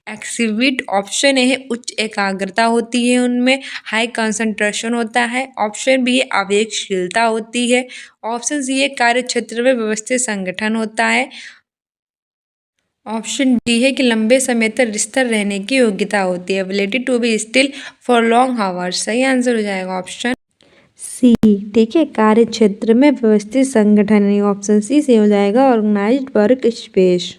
exhibit. Option A है उच्च एकाग्रता होती है उनमें, हाई कंसंट्रेशन होता है। ऑप्शन बी आवेगशीलता होती है। ऑप्शन सी है कार्य क्षेत्र में व्यवस्थित संगठन होता है। ऑप्शन डी है कि लंबे समय तक स्थिर रहने की योग्यता होती है, ability to be still for long hours. सही आंसर हो जाएगा ऑप्शन सी, ठीक है, कार्य क्षेत्र में व्यवस्थित संगठन, यानी ऑप्शन सी से हो जाएगा, ऑर्गेनाइज्ड वर्क स्पेस।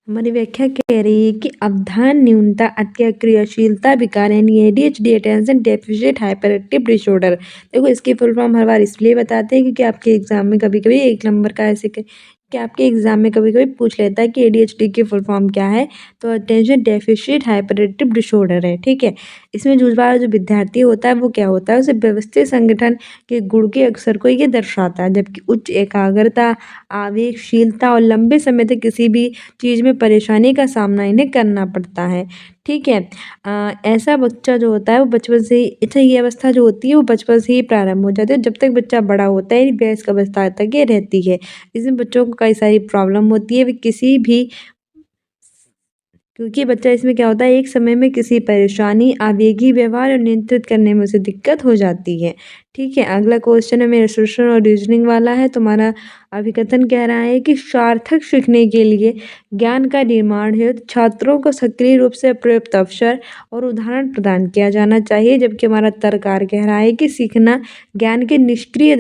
हमारी व्याख्या कह रही है कि अवधान न्यूनता, अत्यक्रियाशीलता विकार, यानी ADHD, attention deficit hyper active disorder. देखो इसकी फुल फॉर्म हर बार इसलिए बताते हैं क्योंकि आपके एग्जाम में कभी कभी 1 नंबर का ऐसे कि आपके एग्जाम में कभी कभी पूछ लेता है कि ADHD की फुल फॉर्म क्या है, तो attention deficit hyper active disorder है, ठीक है। इसमें जो विद्यार्थी होता है वो क्या होता है, उसे व्यवस्थित संगठन के गुण के अक्षर को ये दर्शाता है, जबकि उच्च एकाग्रता, आवेगशीलता और लंबे समय तक किसी भी चीज़ में परेशानी का सामना इन्हें करना पड़ता है, ठीक है। ऐसा बच्चा जो होता है वो बचपन से ही, अच्छा ये अवस्था जो होती है वो बचपन से ही प्रारंभ हो जाती है, जब तक बच्चा बड़ा होता है वयस्क अवस्था तक ये रहती है। इसमें बच्चों को कई सारी प्रॉब्लम होती है, वे किसी भी, क्योंकि बच्चा इसमें क्या होता है एक समय में किसी परेशानी, आवेगी व्यवहार और नियंत्रित करने में उसे दिक्कत हो जाती है, ठीक है। अगला क्वेश्चन है मेरा सोशल और रीजनिंग वाला है। तुम्हारा अभिकथन कह रहा है कि सार्थक सीखने के लिए ज्ञान का निर्माण हेतु छात्रों को सक्रिय रूप से पर्याप्त अवसर और उदाहरण प्रदान किया जाना चाहिए, जबकि हमारा तर्ककार कह रहा है कि सीखना ज्ञान के निष्क्रिय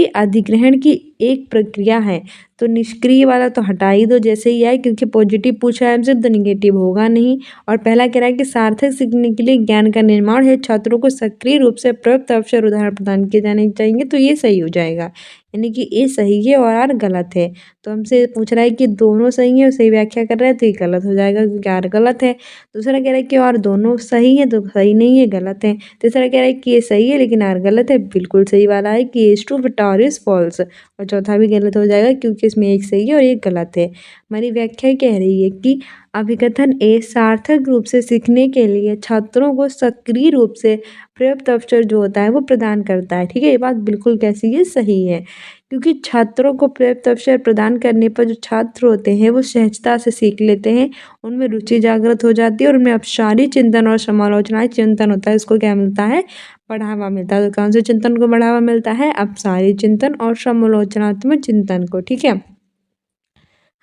अधिग्रहण की एक प्रक्रिया है। तो निष्क्रिय वाला तो हटा ही दो जैसे ही आए, क्योंकि पॉजिटिव पूछा है हमसे तो निगेटिव होगा नहीं। और पहला कह रहा है कि सार्थक सीखने के लिए ज्ञान का निर्माण है, छात्रों को सक्रिय रूप से पर्याप्त अवसर उदाहरण प्रदान किए जाने चाहिए, तो ये सही हो जाएगा, यानी कि ए सही है और आर गलत है। तो हमसे पूछ रहा है कि दोनों सही है और सही व्याख्या कर रहा है तो ये गलत हो जाएगा क्योंकि आर गलत है। दूसरा कह रहा है कि और दोनों सही है तो सही नहीं है, गलत है। तीसरा कह रहा है कि ये सही है लेकिन आर गलत है, बिल्कुल सही वाला है कि S two but R is false. और चौथा भी गलत हो जाएगा क्योंकि इसमें एक सही है और एक गलत है। हमारी व्याख्या कह रही है कि अभिकथन ए सार्थक रूप से सीखने के लिए छात्रों को सक्रिय रूप से पर्याप्त अवसर जो होता है वो प्रदान करता है, ठीक है। ये बात बिल्कुल कैसी है, सही है, क्योंकि छात्रों को पर्याप्त अवसर प्रदान करने पर जो छात्र होते हैं वो सहजता से सीख लेते हैं, उनमें रुचि जागृत हो जाती है और उनमें अपसारी चिंतन और समालोचना चिंतन होता है, इसको क्या मिलता है, बढ़ावा मिलता है। तो कौन से चिंतन को बढ़ावा मिलता है, अपसारी चिंतन और समालोचनात्मक चिंतन को, ठीक है।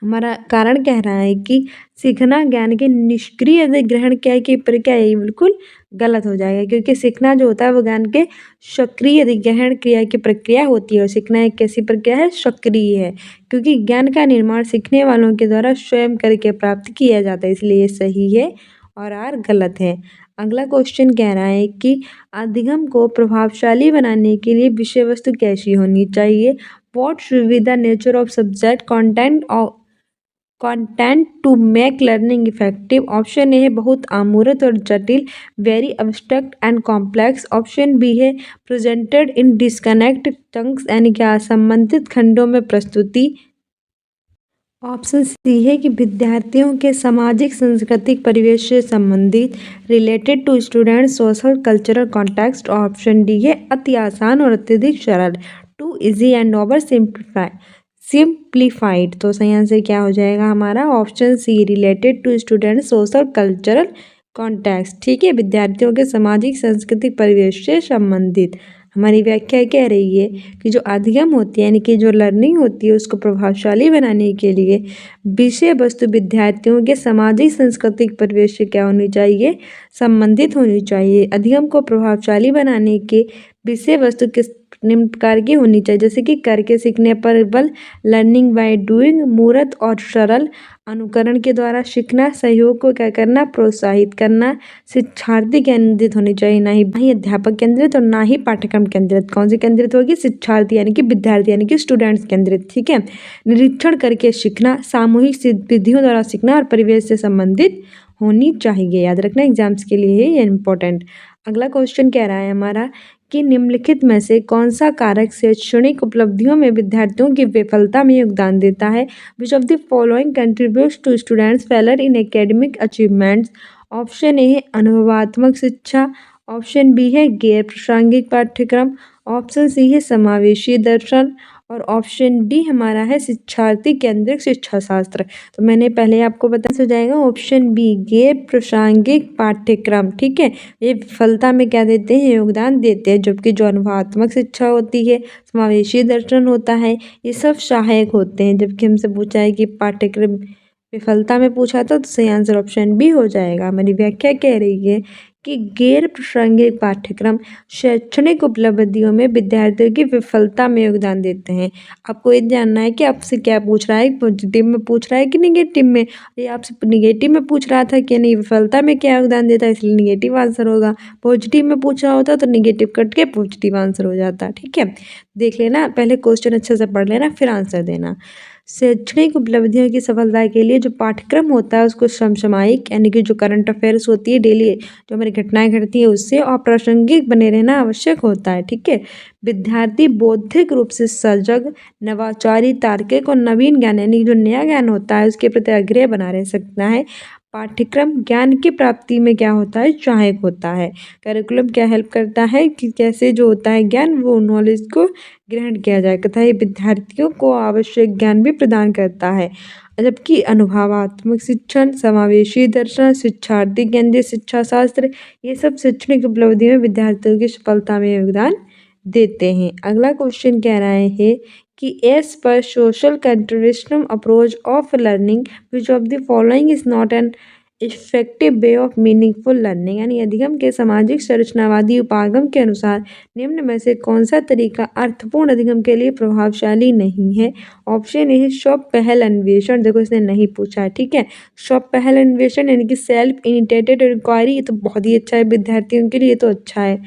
हमारा कारण कह रहा है कि सीखना ज्ञान के निष्क्रिय अधिग्रहण क्या की प्रक्रिया, ये बिल्कुल गलत हो जाएगा, क्योंकि सीखना जो होता है वो ज्ञान के सक्रिय अधिग्रहण क्रिया की प्रक्रिया होती है और सीखना एक कैसी प्रक्रिया है, सक्रिय है, क्योंकि ज्ञान का निर्माण सीखने वालों के द्वारा स्वयं करके प्राप्त किया जाता है, इसलिए ये सही है और आर गलत है। अगला क्वेश्चन कह रहा है कि अधिगम को प्रभावशाली बनाने के लिए विषय वस्तु कैसी होनी चाहिए, what should be the nature of subject content to make learning effective। Option A है बहुत आमूर्त और जटिल, very abstract and complex. Option B है प्रेजेंटेड इन डिस्कनेक्ट चंक्स, यानी कि असंबंधित खंडों में प्रस्तुति। ऑप्शन सी है कि विद्यार्थियों के सामाजिक सांस्कृतिक परिवेश से संबंधित, related to student social cultural context. Option D है अति आसान और अत्यधिक सरल, too easy and over simplified. तो सही आंसर क्या हो जाएगा हमारा, option C, related to student social cultural context, ठीक है, विद्यार्थियों के सामाजिक सांस्कृतिक परिवेश से संबंधित। हमारी व्याख्या कह रही है कि जो अधिगम होती है यानी कि जो लर्निंग होती है उसको प्रभावशाली बनाने के लिए विषय वस्तु विद्यार्थियों के सामाजिक सांस्कृतिक परिवेश से क्या होनी चाहिए, संबंधित होनी चाहिए। अधिगम को प्रभावशाली बनाने के विषय वस्तु किस निम्न प्रकार की होनी चाहिए, जैसे कि करके सीखने पर बल, लर्निंग बाय डूइंग, मूर्त और सरल, अनुकरण के द्वारा सीखना, सहयोग को क्या करना, प्रोत्साहित करना, शिक्षार्थी केंद्रित होनी चाहिए, ना ही अध्यापक केंद्रित और ना ही पाठ्यक्रम केंद्रित। कौन सी केंद्रित होगी, शिक्षार्थी यानी कि विद्यार्थी यानी कि स्टूडेंट्स केंद्रित, ठीक है। निरीक्षण करके सीखना, सामूहिक विधियों द्वारा सीखना और परिवेश से संबंधित होनी चाहिए। याद रखना एग्जाम्स के लिए ये इंपॉर्टेंट। अगला क्वेश्चन कह रहा है हमारा कि निम्नलिखित में से कौन सा कारक शैक्षणिक उपलब्धियों में विद्यार्थियों की विफलता में योगदान देता है, which of the following contributes to students failure in academic achievements. Option A है अनुभवात्मक शिक्षा, ऑप्शन बी है गैर प्रासंगिक पाठ्यक्रम, ऑप्शन सी है समावेशी दर्शन और ऑप्शन डी हमारा है शिक्षार्थी केंद्रित शिक्षा शास्त्र। तो मैंने पहले आपको बताया हो जाएगा ऑप्शन बी, गैर प्रासंगिक पाठ्यक्रम, ठीक है, ये विफलता में क्या देते हैं, योगदान देते हैं, जबकि जो अनुभवात्मक शिक्षा होती है, समावेशी दर्शन होता है, ये सब सहायक होते हैं। जबकि हमसे पूछा है कि पाठ्यक्रम विफलता में पूछा था तो सही आंसर ऑप्शन बी हो जाएगा। हमारी व्याख्या कह रही है कि गैर प्रासंगिक पाठ्यक्रम शैक्षणिक उपलब्धियों में विद्यार्थियों की विफलता में योगदान देते हैं। आपको ये जानना है कि आपसे क्या पूछ रहा है, पॉजिटिव में पूछ रहा है कि नेगेटिव में। ये आपसे नेगेटिव में पूछ रहा था कि नहीं विफलता में क्या योगदान देता है, इसलिए नेगेटिव आंसर होगा। पॉजिटिव में पूछ रहा होता तो नेगेटिव कट के पॉजिटिव आंसर हो जाता। ठीक है, देख लेना, पहले क्वेश्चन अच्छे से पढ़ लेना फिर आंसर देना। शैक्षणिक उपलब्धियों की सफलता के लिए जो पाठ्यक्रम होता है उसको समसामयिक यानी कि जो करंट अफेयर्स होती है, डेली जो हमारी घटनाएं घटती है उससे अप्रासंगिक बने रहना आवश्यक होता है। ठीक है, विद्यार्थी बौद्धिक रूप से सजग, नवाचारी, तार्किक और नवीन ज्ञान यानी जो नया ज्ञान होता है उसके प्रति आग्रह बना रह सकता है। पाठ्यक्रम ज्ञान की प्राप्ति में क्या होता है, सहायक होता है। करिकुलम क्या हेल्प करता है कि कैसे जो होता है ज्ञान वो नॉलेज को ग्रहण किया जाए तथा ये विद्यार्थियों को आवश्यक ज्ञान भी प्रदान करता है। जबकि अनुभवात्मक शिक्षण, समावेशी दर्शन, शिक्षार्थी केंद्रित शिक्षा शास्त्र, ये सब शैक्षणिक उपलब्धि में विद्यार्थियों की सफलता में योगदान देते हैं। अगला क्वेश्चन कह रहा है कि as per social controversial approach of learning which of the following is not an effective way of meaningful learning, यानी अधिगम के सामाजिक संरचनावादी उपागम के अनुसार निम्न में से कौन सा तरीका अर्थपूर्ण अधिगम के लिए प्रभावशाली नहीं है। ऑप्शन ए है स्व पहल अन्वेषण, देखो इसने नहीं पूछा है। ठीक है, स्व पहल अन्वेषण यानी कि सेल्फ इनिशिएटेड इंक्वायरी, ये तो बहुत ही अच्छा है विद्यार्थियों के लिए, तो अच्छा है।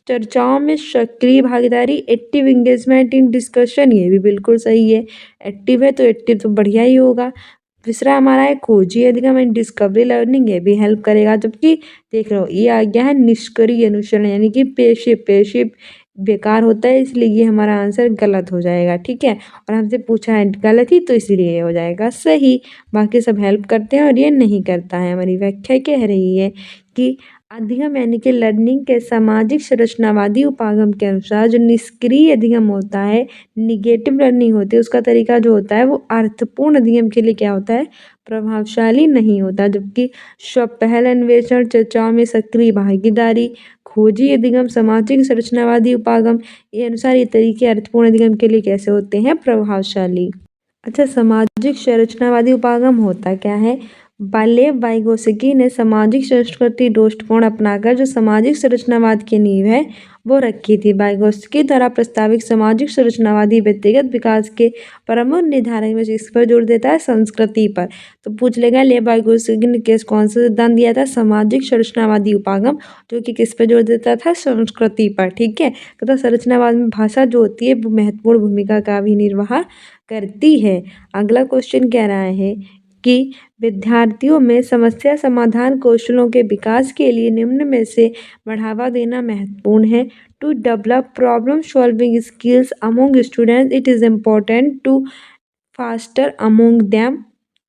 चर्चाओं में सक्रिय भागीदारी, एक्टिव एंगेजमेंट इन डिस्कशन, ये भी बिल्कुल सही है। एक्टिव है तो एक्टिव तो बढ़िया ही होगा। तीसरा हमारा है खोजी अधिगम एंड डिस्कवरी लर्निंग, ये भी हेल्प करेगा। जबकि देख लो ये आ गया है निष्क्रिय अनुसरण यानी कि पेशिव, पेशिव बेकार होता है, इसलिए ये हमारा आंसर गलत हो जाएगा। ठीक है, और हमसे पूछा है गलत ही तो इसलिए ये हो जाएगा सही। बाकी सब हेल्प करते हैं और ये नहीं करता है। हमारी व्याख्या कह रही है कि अधिगम यानी कि लर्निंग के सामाजिक संरचनावादी उपागम के अनुसार जो निष्क्रिय अधिगम होता है, निगेटिव लर्निंग होती है, उसका तरीका जो होता है वो अर्थपूर्ण अधिगम के लिए क्या होता है, प्रभावशाली नहीं होता। जबकि स्वपहल अन्वेषण, चर्चाओं में सक्रिय भागीदारी, खोजी अधिगम, सामाजिक संरचनावादी उपागम, ये अनुसार ये तरीके अर्थपूर्ण अधिगम के लिए कैसे होते हैं, प्रभावशाली। अच्छा, सामाजिक संरचनावादी उपागम होता क्या है। लेव वाइगोत्स्की ने सामाजिक संस्कृति दृष्टिकोण अपनाकर जो सामाजिक संरचनावाद की नींव है वो रखी थी। वाइगोत्स्की द्वारा प्रस्तावित सामाजिक संरचनावादी व्यक्तिगत विकास के प्रमुख निर्धारक में से इस पर जोर देता है, संस्कृति पर। तो पूछ लेगा लेव वाइगोत्स्की ने किस कौन सा सिद्धांत दिया था, सामाजिक संरचनावादी उपागम, जो कि किस पर जोर देता था, संस्कृति पर। ठीक है, तथा संरचनावाद में भाषा जो होती है वो महत्वपूर्ण भूमिका का भी निर्वाह करती है। अगला क्वेश्चन कह रहा है कि विद्यार्थियों में समस्या समाधान कौशलों के विकास के लिए निम्न में से बढ़ावा देना महत्वपूर्ण है। To develop problem solving skills among students it is important to foster among them.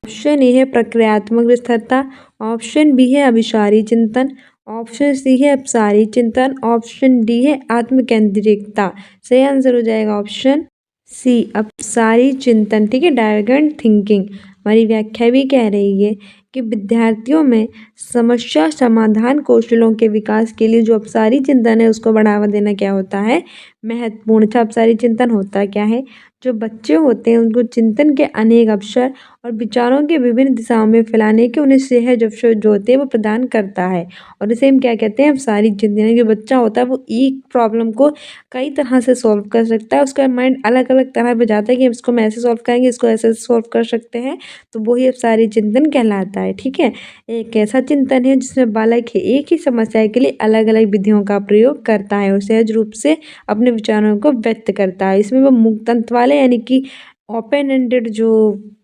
Option A है प्रक्रियात्मक स्थिरता, ऑप्शन बी है अभिसारी चिंतन, ऑप्शन सी है अपसारी चिंतन, ऑप्शन डी है आत्मकेंद्रिकता। सही आंसर हो जाएगा ऑप्शन सी, अपसारी चिंतन। ठीक है, डायवर्जेंट थिंकिंग। हमारी व्याख्या भी कह रही है कि विद्यार्थियों में समस्या समाधान कौशलों के विकास के लिए जो अपसारी चिंतन है उसको बढ़ावा देना क्या होता है, महत्वपूर्ण। अच्छा, अपसारी चिंतन होता क्या है, जो बच्चे होते हैं उनको चिंतन के अनेक अवसर और विचारों के विभिन्न दिशाओं में फैलाने के उन्हें सहज अवसर जो होते हैं वो प्रदान करता है। और इसे हम क्या कहते हैं, अपसारी चिंतन। यानी कि बच्चा होता है वो एक प्रॉब्लम को कई तरह से सॉल्व कर सकता है, उसका माइंड अलग अलग तरह पे जाता है कि इसको हम ऐसे सॉल्व करेंगे, इसको ऐसे सॉल्व कर सकते हैं, तो वही अपसारी चिंतन कहलाता है। ठीक है, एक ऐसा चिंतन है जिसमें बालक एक ही समस्या के लिए अलग अलग विधियों का प्रयोग करता है और सहज रूप से अपने विचारों को व्यक्त करता है। इसमें वो मुक्तंत्र वाले यानी कि ओपन एंडेड जो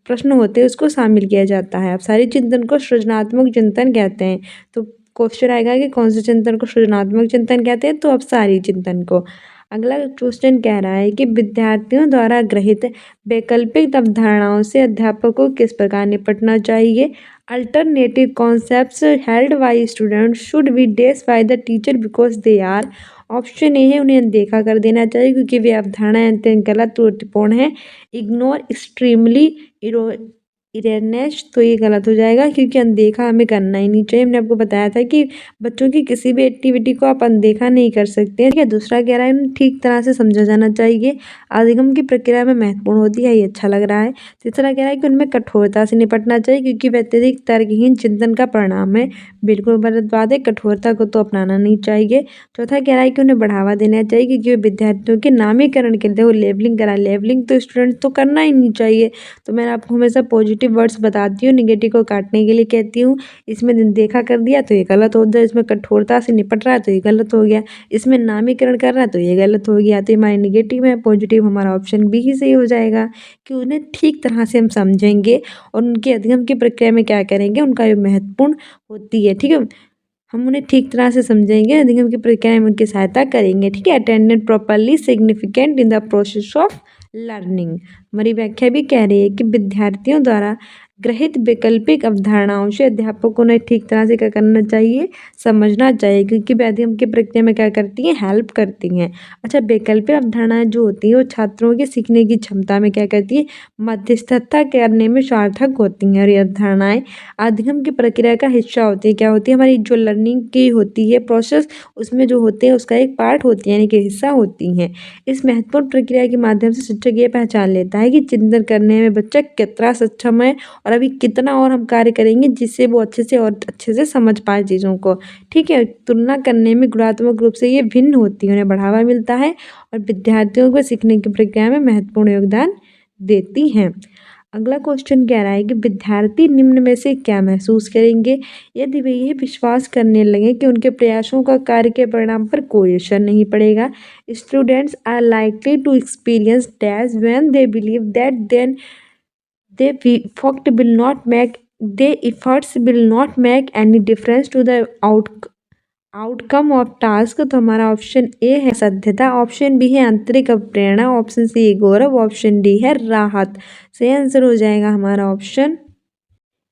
प्रश्न होते हैं उसको शामिल किया जाता है। अपसारी चिंतन को सृजनात्मक चिंतन कहते हैं। तो क्वेश्चन आएगा कि कौन से चिंतन को सृजनात्मक चिंतन कहते हैं, तो अपसारी चिंतन को। अगला क्वेश्चन कह रहा है कि विद्यार्थियों द्वारा ग्रहित वैकल्पिक अवधारणाओं से अध्यापक को किस प्रकार निपटना चाहिए। Alternative concepts held by students should be addressed by the teacher because they are. Option A है उन्हें अनदेखा कर देना चाहिए क्योंकि वे अवधारणाएं अत्यंत गलत त्रुटिपूर्ण हैं। इग्नोर एक्सट्रीमली इरेनेस, तो ये गलत हो जाएगा क्योंकि अनदेखा हमें करना ही नहीं चाहिए। हमने आपको बताया था कि बच्चों की किसी भी एक्टिविटी को आप अनदेखा नहीं कर सकते हैं। ठीक है, दूसरा कह रहा है उन्हें ठीक तरह से समझा जाना चाहिए, अधिगम की प्रक्रिया में महत्वपूर्ण होती है, ये अच्छा लग रहा है। तीसरा कह रहा है कि उनमें कठोरता से निपटना चाहिए क्योंकि वह अत्यधिक तर्कहीन चिंतन का परिणाम है, बिल्कुल गलत बात है, कठोरता को तो अपनाना नहीं चाहिए। चौथा कह रहा है कि उन्हें बढ़ावा देना चाहिए क्योंकि वे विद्यार्थियों के नामीकरण के लिए वो लेबलिंग करा, लेबलिंग तो स्टूडेंट्स तो करना ही नहीं चाहिए। तो मैं आपको हमेशा पॉजिटिव वर्ड्स बताती हूँ, नेगेटिव को काटने के लिए कहती हूँ। इसमें देखा कर दिया तो ये गलत हो गया, इसमें कठोरता से निपट रहा है तो ये गलत हो गया, इसमें नामीकरण कर रहा है तो ये गलत हो गया। तो हमारे नेगेटिव है, पॉजिटिव हमारा ऑप्शन बी ही सही हो जाएगा कि उन्हें ठीक तरह से हम समझेंगे और उनके अधिगम की प्रक्रिया में क्या करेंगे, उनका ये महत्वपूर्ण होती है। ठीक है, हम उन्हें ठीक तरह से समझेंगे, अधिगम की प्रक्रिया में उनकी सहायता करेंगे। ठीक है, attended properly significant in the process of learning. हमारी व्याख्या भी कह रही है कि विद्यार्थियों द्वारा ग्रहित वैकल्पिक अवधारणाओं से अध्यापक को उन्हें ठीक तरह से क्या करना चाहिए, समझना चाहिए क्योंकि वे अधिगम की प्रक्रिया में क्या करती हैं, हेल्प करती हैं। अच्छा, वैकल्पिक अवधारणाएं जो होती हैं वो छात्रों के सीखने की क्षमता में क्या करती है, मध्यस्थता करने में सार्थक होती हैं और ये अवधारणाएं अधिगम की प्रक्रिया का हिस्सा होती है। क्या होती है, हमारी जो लर्निंग की होती है प्रोसेस, उसमें जो होते हैं उसका एक पार्ट होती है, यानी कि हिस्सा होती हैं। इस महत्वपूर्ण प्रक्रिया के माध्यम से शिक्षक ये पहचान लेता है कि चिंतन करने में बच्चा कितना सक्षम है और अभी कितना और हम कार्य करेंगे जिससे वो अच्छे से और अच्छे से समझ पाए चीज़ों को। ठीक है, तुलना करने में गुणात्मक रूप से ये भिन्न होती है, उन्हें बढ़ावा मिलता है और विद्यार्थियों को सीखने की प्रक्रिया में महत्वपूर्ण योगदान देती हैं। अगला क्वेश्चन कह रहा है कि विद्यार्थी निम्न में से क्या महसूस करेंगे यदि वे यह विश्वास करने लगे कि उनके प्रयासों का कार्य के परिणाम पर कोई असर नहीं पड़ेगा। Students are likely to experience dash when they believe that then they effort will not make they efforts will not make any difference to the outcome of task. तो हमारा ऑप्शन ए है सध्यता, ऑप्शन बी है आंतरिक प्रेरणा, ऑप्शन सी है गौरव, ऑप्शन डी है राहत। सही आंसर हो जाएगा हमारा ऑप्शन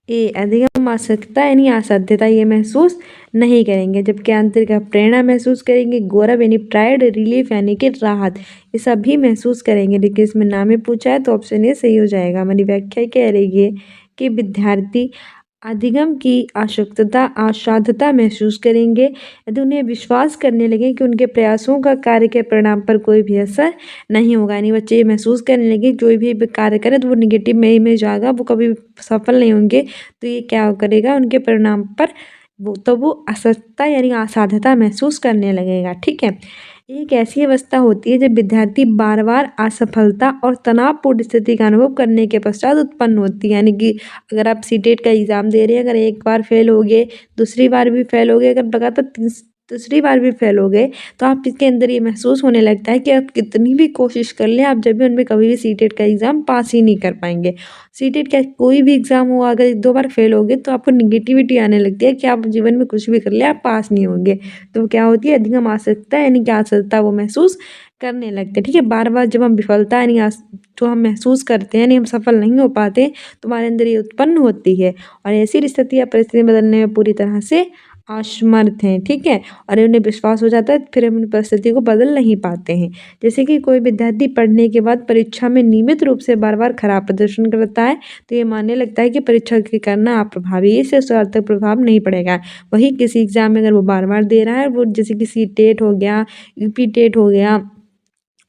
ए, अधिगम आसक्ता यानी असाध्यता ये महसूस नहीं करेंगे, जबकि आंतरिक प्रेरणा महसूस करेंगे, गौरव यानी प्राइड, रिलीफ यानी कि राहत, ये सभी महसूस करेंगे। लेकिन इसमें नाम में पूछा है तो ऑप्शन ए सही हो जाएगा। हमारी व्याख्या कह रही है कि विद्यार्थी अधिगम की आवश्यकता असाध्यता महसूस करेंगे यदि उन्हें विश्वास करने लगे कि उनके प्रयासों का कार्य के परिणाम पर कोई भी असर नहीं होगा। यानी बच्चे ये महसूस करने लगे जो भी कार्य करे तो वो निगेटिव में जाएगा, वो कभी सफल नहीं होंगे, तो ये क्या करेगा, उनके परिणाम पर वो असत्यता यानी असाध्यता महसूस करने लगेगा। ठीक है, एक ऐसी अवस्था होती है जब विद्यार्थी बार बार असफलता और तनावपूर्ण स्थिति का अनुभव करने के पश्चात उत्पन्न होती है। यानी कि अगर आप सीटेट का एग्ज़ाम दे रहे हैं, अगर एक बार फेल हो गए, दूसरी बार भी फेल हो गए, अगर लगातार दूसरी बार भी फेल हो गए, तो आप इसके अंदर ये महसूस होने लगता है कि आप कितनी भी कोशिश कर लें, आप जब भी उनमें कभी भी सीटेट का एग्ज़ाम पास ही नहीं कर पाएंगे। सीटेट का कोई भी एग्ज़ाम हो, अगर एक दो बार फेल हो गए तो आपको निगेटिविटी आने लगती है कि आप जीवन में कुछ भी कर ले आप पास नहीं होंगे। तो क्या होती है, अधिगम आसक्ता यानी कि असफलता वो महसूस करने लगते हैं। ठीक है, बार बार जब हम विफलता यानी जो हम महसूस करते हैं, यानी हम सफल नहीं हो पाते, तो हमारे अंदर ये उत्पन्न होती है और ऐसी स्थिति या परिस्थिति बदलने में पूरी तरह से असमर्थ हैं। ठीक है, और उन्हें विश्वास हो जाता है फिर हम उन परिस्थिति को बदल नहीं पाते हैं। जैसे कि कोई विद्यार्थी पढ़ने के बाद परीक्षा में नियमित रूप से बार बार खराब प्रदर्शन करता है तो ये मानने लगता है कि परीक्षा के करना अप्रभावी, इससे सार्थक प्रभाव नहीं पड़ेगा। वही किसी एग्जाम में अगर वो बार बार दे रहा है, वो जैसे कि सी टेट हो गया, यूपी टेट हो गया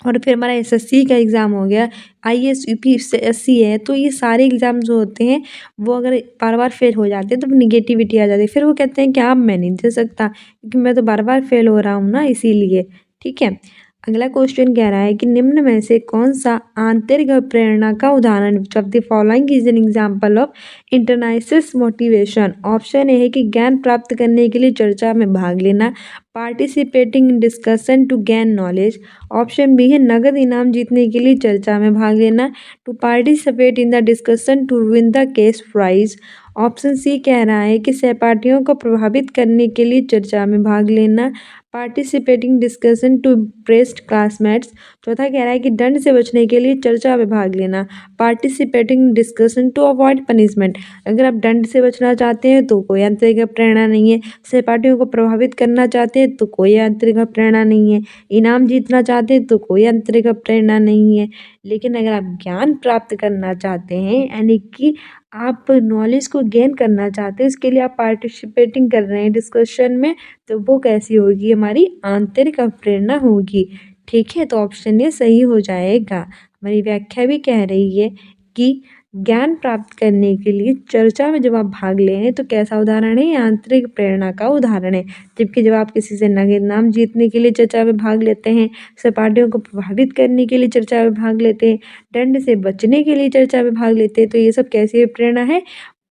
और फिर हमारा एसएससी का एग्ज़ाम हो गया, आईएएस यूपीएससी है, तो ये सारे एग्ज़ाम जो होते हैं वो अगर बार बार फेल हो जाते हैं तो निगेटिविटी आ जाती है। फिर वो कहते हैं कि आप मैं नहीं दे सकता क्योंकि मैं तो बार बार फेल हो रहा हूँ ना, इसीलिए। ठीक है, अगला क्वेश्चन कह रहा है कि निम्न में से कौन सा आंतरिक प्रेरणा का उदाहरण, which of the following is an example of intrinsic motivation. Option A है कि ज्ञान प्राप्त करने के लिए चर्चा में भाग लेना, participating in discussion to gain knowledge. Option B है नगद इनाम जीतने के लिए चर्चा में भाग लेना, to participate in the discussion to win the cash prize. Option C कह रहा है कि सहपाठियों को प्रभावित करने के लिए चर्चा में भाग लेना, participating discussion to impress classmates. चौथा कह रहा है कि दंड से बचने के लिए चर्चा में भाग लेना, participating discussion to avoid punishment. अगर आप दंड से बचना चाहते हैं तो कोई आंतरिक प्रेरणा नहीं है, सहपाठियों को प्रभावित करना चाहते हैं तो कोई आंतरिक प्रेरणा नहीं है, इनाम जीतना चाहते हैं तो कोई आंतरिक प्रेरणा नहीं है। लेकिन अगर आप ज्ञान प्राप्त करना चाहते हैं यानी कि आप नॉलेज को गेन करना चाहते हैं, इसके लिए आप पार्टिसिपेटिंग कर रहे हैं डिस्कशन में, तो वो कैसी होगी? हमारी आंतरिक प्रेरणा होगी। ठीक है, तो ऑप्शन ए सही हो जाएगा। हमारी व्याख्या भी कह रही है कि ज्ञान प्राप्त करने के लिए चर्चा में जब आप भाग ले रहे हैं तो कैसा उदाहरण है? ये आंतरिक प्रेरणा का उदाहरण है। जबकि जब आप किसी से नाम जीतने के लिए चर्चा में भाग लेते हैं, सहपाठियों को प्रभावित करने के लिए चर्चा में भाग लेते हैं, दंड से बचने के लिए चर्चा में भाग लेते हैं, तो ये सब कैसी प्रेरणा है?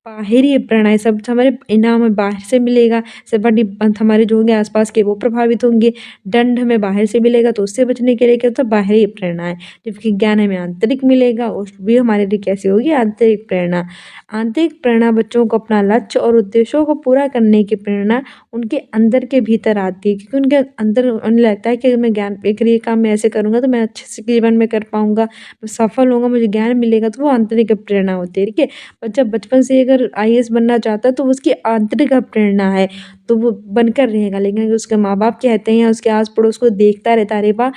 बाहरी प्रेरणा है। सब हमारे इनाम हमें बाहर से मिलेगा, सहपाठी हमारे जो होंगे आसपास के वो प्रभावित होंगे, दंड हमें बाहर से मिलेगा तो उससे बचने के लिए क्या होता है? बाहरी प्रेरणा है। जबकि ज्ञान हमें आंतरिक मिलेगा, उस भी हमारे लिए कैसी होगी? आंतरिक प्रेरणा। आंतरिक प्रेरणा बच्चों को अपना लक्ष्य और उद्देश्यों को पूरा करने की प्रेरणा उनके अंदर के भीतर आती है, क्योंकि उनके अंदर उन्हें लगता है कि अगर मैं ज्ञान एक ये काम मैं ऐसे करूँगा तो मैं अच्छे से जीवन में कर पाऊँगा, मैं सफल होऊँगा, मुझे ज्ञान मिलेगा, तो वो आंतरिक प्रेरणा होती है। ठीक है, बच्चा बचपन से अगर आईएएस बनना चाहता है तो उसकी आंतरिक प्रेरणा है, तो वो बनकर रहेगा। लेकिन अगर उसके माँ-बाप कहते हैं या उसके आस-पड़ोस को देखता रहता है, अरे वाह!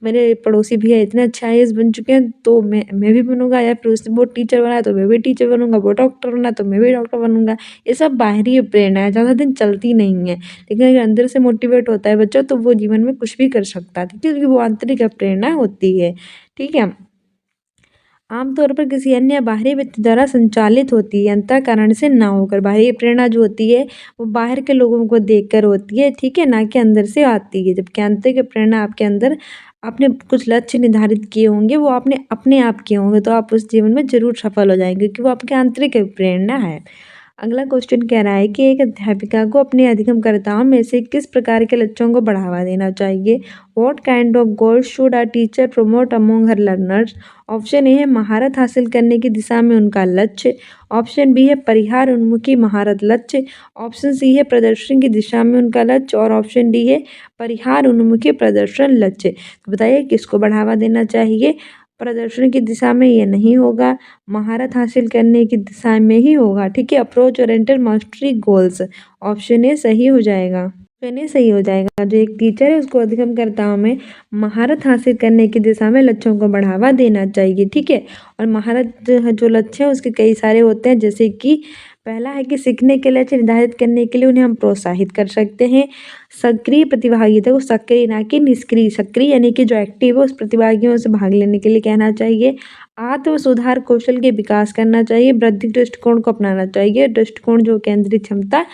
मेरे पड़ोसी भैया इतने अच्छे आईएएस बन चुके हैं तो मैं भी बनूँगा, या फिर उसने वो टीचर बना है तो मैं भी टीचर बनूँगा, वो डॉक्टर बना है तो मैं भी डॉक्टर बनूँगा। ये सब बाहरी प्रेरणा है, ज़्यादा दिन चलती नहीं है। लेकिन अगर अंदर से मोटिवेट होता है बच्चा तो वो जीवन में कुछ भी कर सकता है, ठीक है? क्योंकि वो आंतरिक प्रेरणा होती है। ठीक है? आमतौर पर किसी अन्य बाहरी व्यक्ति द्वारा संचालित होती है, अंतःकरण से ना होकर। बाहरी प्रेरणा जो होती है वो बाहर के लोगों को देखकर होती है, ठीक है, ना कि अंदर से आती है। जबकि आंतरिक प्रेरणा आपके अंदर आपने कुछ लक्ष्य निर्धारित किए होंगे, वो आपने अपने आप किए होंगे, तो आप उस जीवन में ज़रूर सफल हो जाएंगे, क्योंकि वो आपकी आंतरिक प्रेरणा है। अगला क्वेश्चन कह रहा है कि एक अध्यापिका को अपने अधिगमकर्ताओं में से किस प्रकार के लक्ष्यों को बढ़ावा देना चाहिए? What kind of goals should a teacher promote among her learners? Option A है महारत हासिल करने की दिशा में उनका लक्ष्य, ऑप्शन बी है परिहार उन्मुखी महारत लक्ष्य, ऑप्शन सी है प्रदर्शन की दिशा में उनका लक्ष्य, और ऑप्शन डी है परिहार उन्मुखी प्रदर्शन लक्ष्य। तो बताइए किसको बढ़ावा देना चाहिए? प्रदर्शन की दिशा में ये नहीं होगा, महारत हासिल करने की दिशा में ही होगा। ठीक है, approach oriented mastery goals, option A सही हो जाएगा। ऑप्शन ए सही हो जाएगा। जो एक टीचर है उसको अधिगमकर्ताओं में महारत हासिल करने की दिशा में लक्ष्यों को बढ़ावा देना चाहिए। ठीक है, और महारत जो लक्ष्य है उसके कई सारे होते हैं, जैसे कि पहला है कि सीखने के लक्ष्य निर्धारित करने के लिए उन्हें हम प्रोत्साहित कर सकते हैं। सक्रिय प्रतिभागिता को सक्रिय ना कि निष्क्रिय, सक्रिय यानी कि जो एक्टिव है उस प्रतिभागियों से भाग लेने के लिए कहना चाहिए। आत्म सुधार कौशल के विकास करना चाहिए, वृद्धि दृष्टिकोण को अपनाना चाहिए, दृष्टिकोण जो केंद्रित क्षमता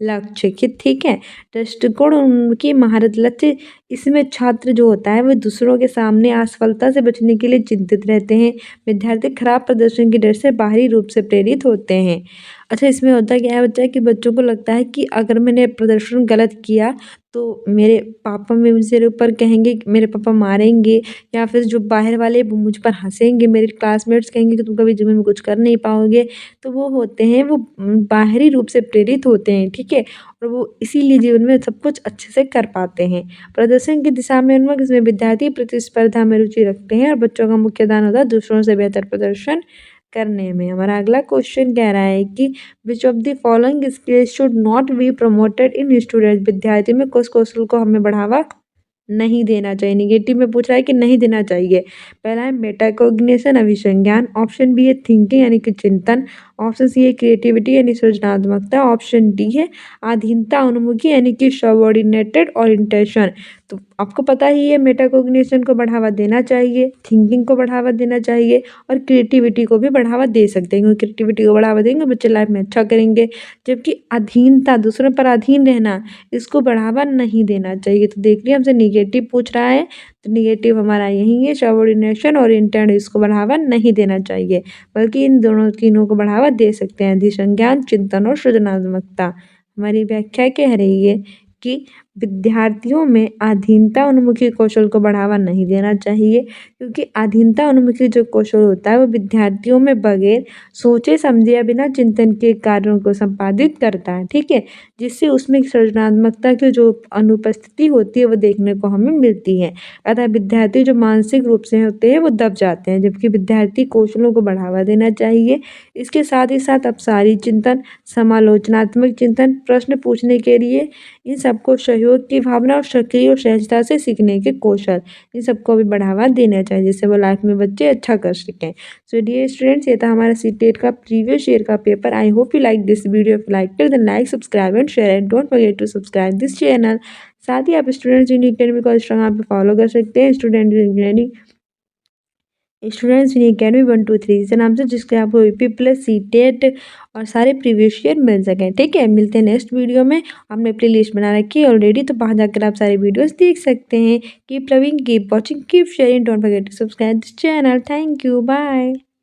लक्ष्य की। ठीक है, दृष्टिकोण उनकी महारत लक्ष्य, इसमें छात्र जो होता है वो दूसरों के सामने असफलता से बचने के लिए चिंतित रहते हैं। विद्यार्थी खराब प्रदर्शन के डर से बाहरी रूप से प्रेरित होते हैं। अच्छा, इसमें होता क्या है बच्चा कि बच्चों को लगता है कि अगर मैंने प्रदर्शन गलत किया तो मेरे पापा मेरे ऊपर कहेंगे, मेरे पापा मारेंगे, या फिर जो बाहर वाले वो मुझ पर हंसेंगे, मेरे क्लासमेट्स कहेंगे कि तुम कभी जीवन में कुछ कर नहीं पाओगे। तो वो होते हैं वो बाहरी रूप से प्रेरित होते हैं। ठीक है, और वो इसीलिए जीवन में सब कुछ अच्छे से कर पाते हैं। प्रदर्शन की दिशा में उन्मुख, इसमें विद्यार्थी प्रतिस्पर्धा में रुचि रखते हैं और बच्चों का मुख्य दान होता है दूसरों से बेहतर प्रदर्शन करने में। हमारा अगला क्वेश्चन कह रहा है कि which of the following skills should not be promoted in student? विद्यार्थी में कुछ कौशल को हमें बढ़ावा नहीं देना चाहिए। निगेटिव में पूछ रहा है कि नहीं देना चाहिए। पहला है मेटाकोग्निशन, अभिसंज्ञान, ऑप्शन बी है थिंकिंग यानी कि चिंतन, ऑप्शन सी है क्रिएटिविटी यानी सृजनात्मकता, ऑप्शन डी है अधीनता उन्मुखी यानी कि सबऑर्डिनेटेड ओरिएंटेशन। तो आपको पता ही है मेटाकोग्निशन को बढ़ावा देना चाहिए, थिंकिंग को बढ़ावा देना चाहिए, और क्रिएटिविटी को भी बढ़ावा दे सकते हैं, क्योंकि क्रिएटिविटी को बढ़ावा देंगे बच्चे लाइफ में अच्छा करेंगे। जबकि अधीनता, दूसरों पर अधीन रहना, इसको बढ़ावा नहीं देना चाहिए। तो देख लिया हमसे निगेटिव पूछ रहा है, तो निगेटिव हमारा यही है, सबऑर्डिनेशन और इंटेंट, इसको बढ़ावा नहीं देना चाहिए, बल्कि इन दोनों तीनों को बढ़ावा दे सकते हैं, अधिसंज्ञान, चिंतन और सृजनात्मकता। हमारी व्याख्या कह रही है कि विद्यार्थियों में अधीनता उन्मुखी कौशल को बढ़ावा नहीं देना चाहिए, क्योंकि अधीनता उन्मुखी जो कौशल होता है वो विद्यार्थियों में बगैर सोचे समझे या बिना चिंतन के कार्यों को संपादित करता है। ठीक है, जिससे उसमें सृजनात्मकता की जो अनुपस्थिति होती है वो देखने को हमें मिलती है। अतः विद्यार्थी जो मानसिक रूप से होते हैं वो दब जाते हैं, जबकि विद्यार्थी कौशलों को बढ़ावा देना चाहिए। इसके साथ ही साथ अपसारी चिंतन, समालोचनात्मक चिंतन, प्रश्न पूछने के लिए, इन सबको सहयोग की भावना और सक्रिय और सहजता से सीखने के कौशल, इन सबको भी बढ़ावा देना चाहिए। है, जिससे वो लाइफ में बच्चे अच्छा कर सकें। सो डियर स्टूडेंट्स, ये था हमारा सीटेट का प्रीवियस ईयर का पेपर। I hope you like this video. If like it then like, subscribe and share and don't forget to subscribe this channel. साथ ही आप स्टूडेंट्स यूनिक अकेडमी को इंस्टाग्राम पे फॉलो कर सकते हैं, स्टूडेंट्स यूनिक अकेडमी 123 इस नाम से, जिसके आपको यूपी प्लस सीटेट और सारे प्रीवियस ईयर मिल सकें। ठीक है, मिलते हैं नेक्स्ट वीडियो में। हमने प्ले लिस्ट बना रखी है ऑलरेडी, तो वहाँ जाकर आप सारे वीडियोस देख सकते हैं। Keep loving, keep watching, keep sharing, don't forget to subscribe this channel. Thank you, bye.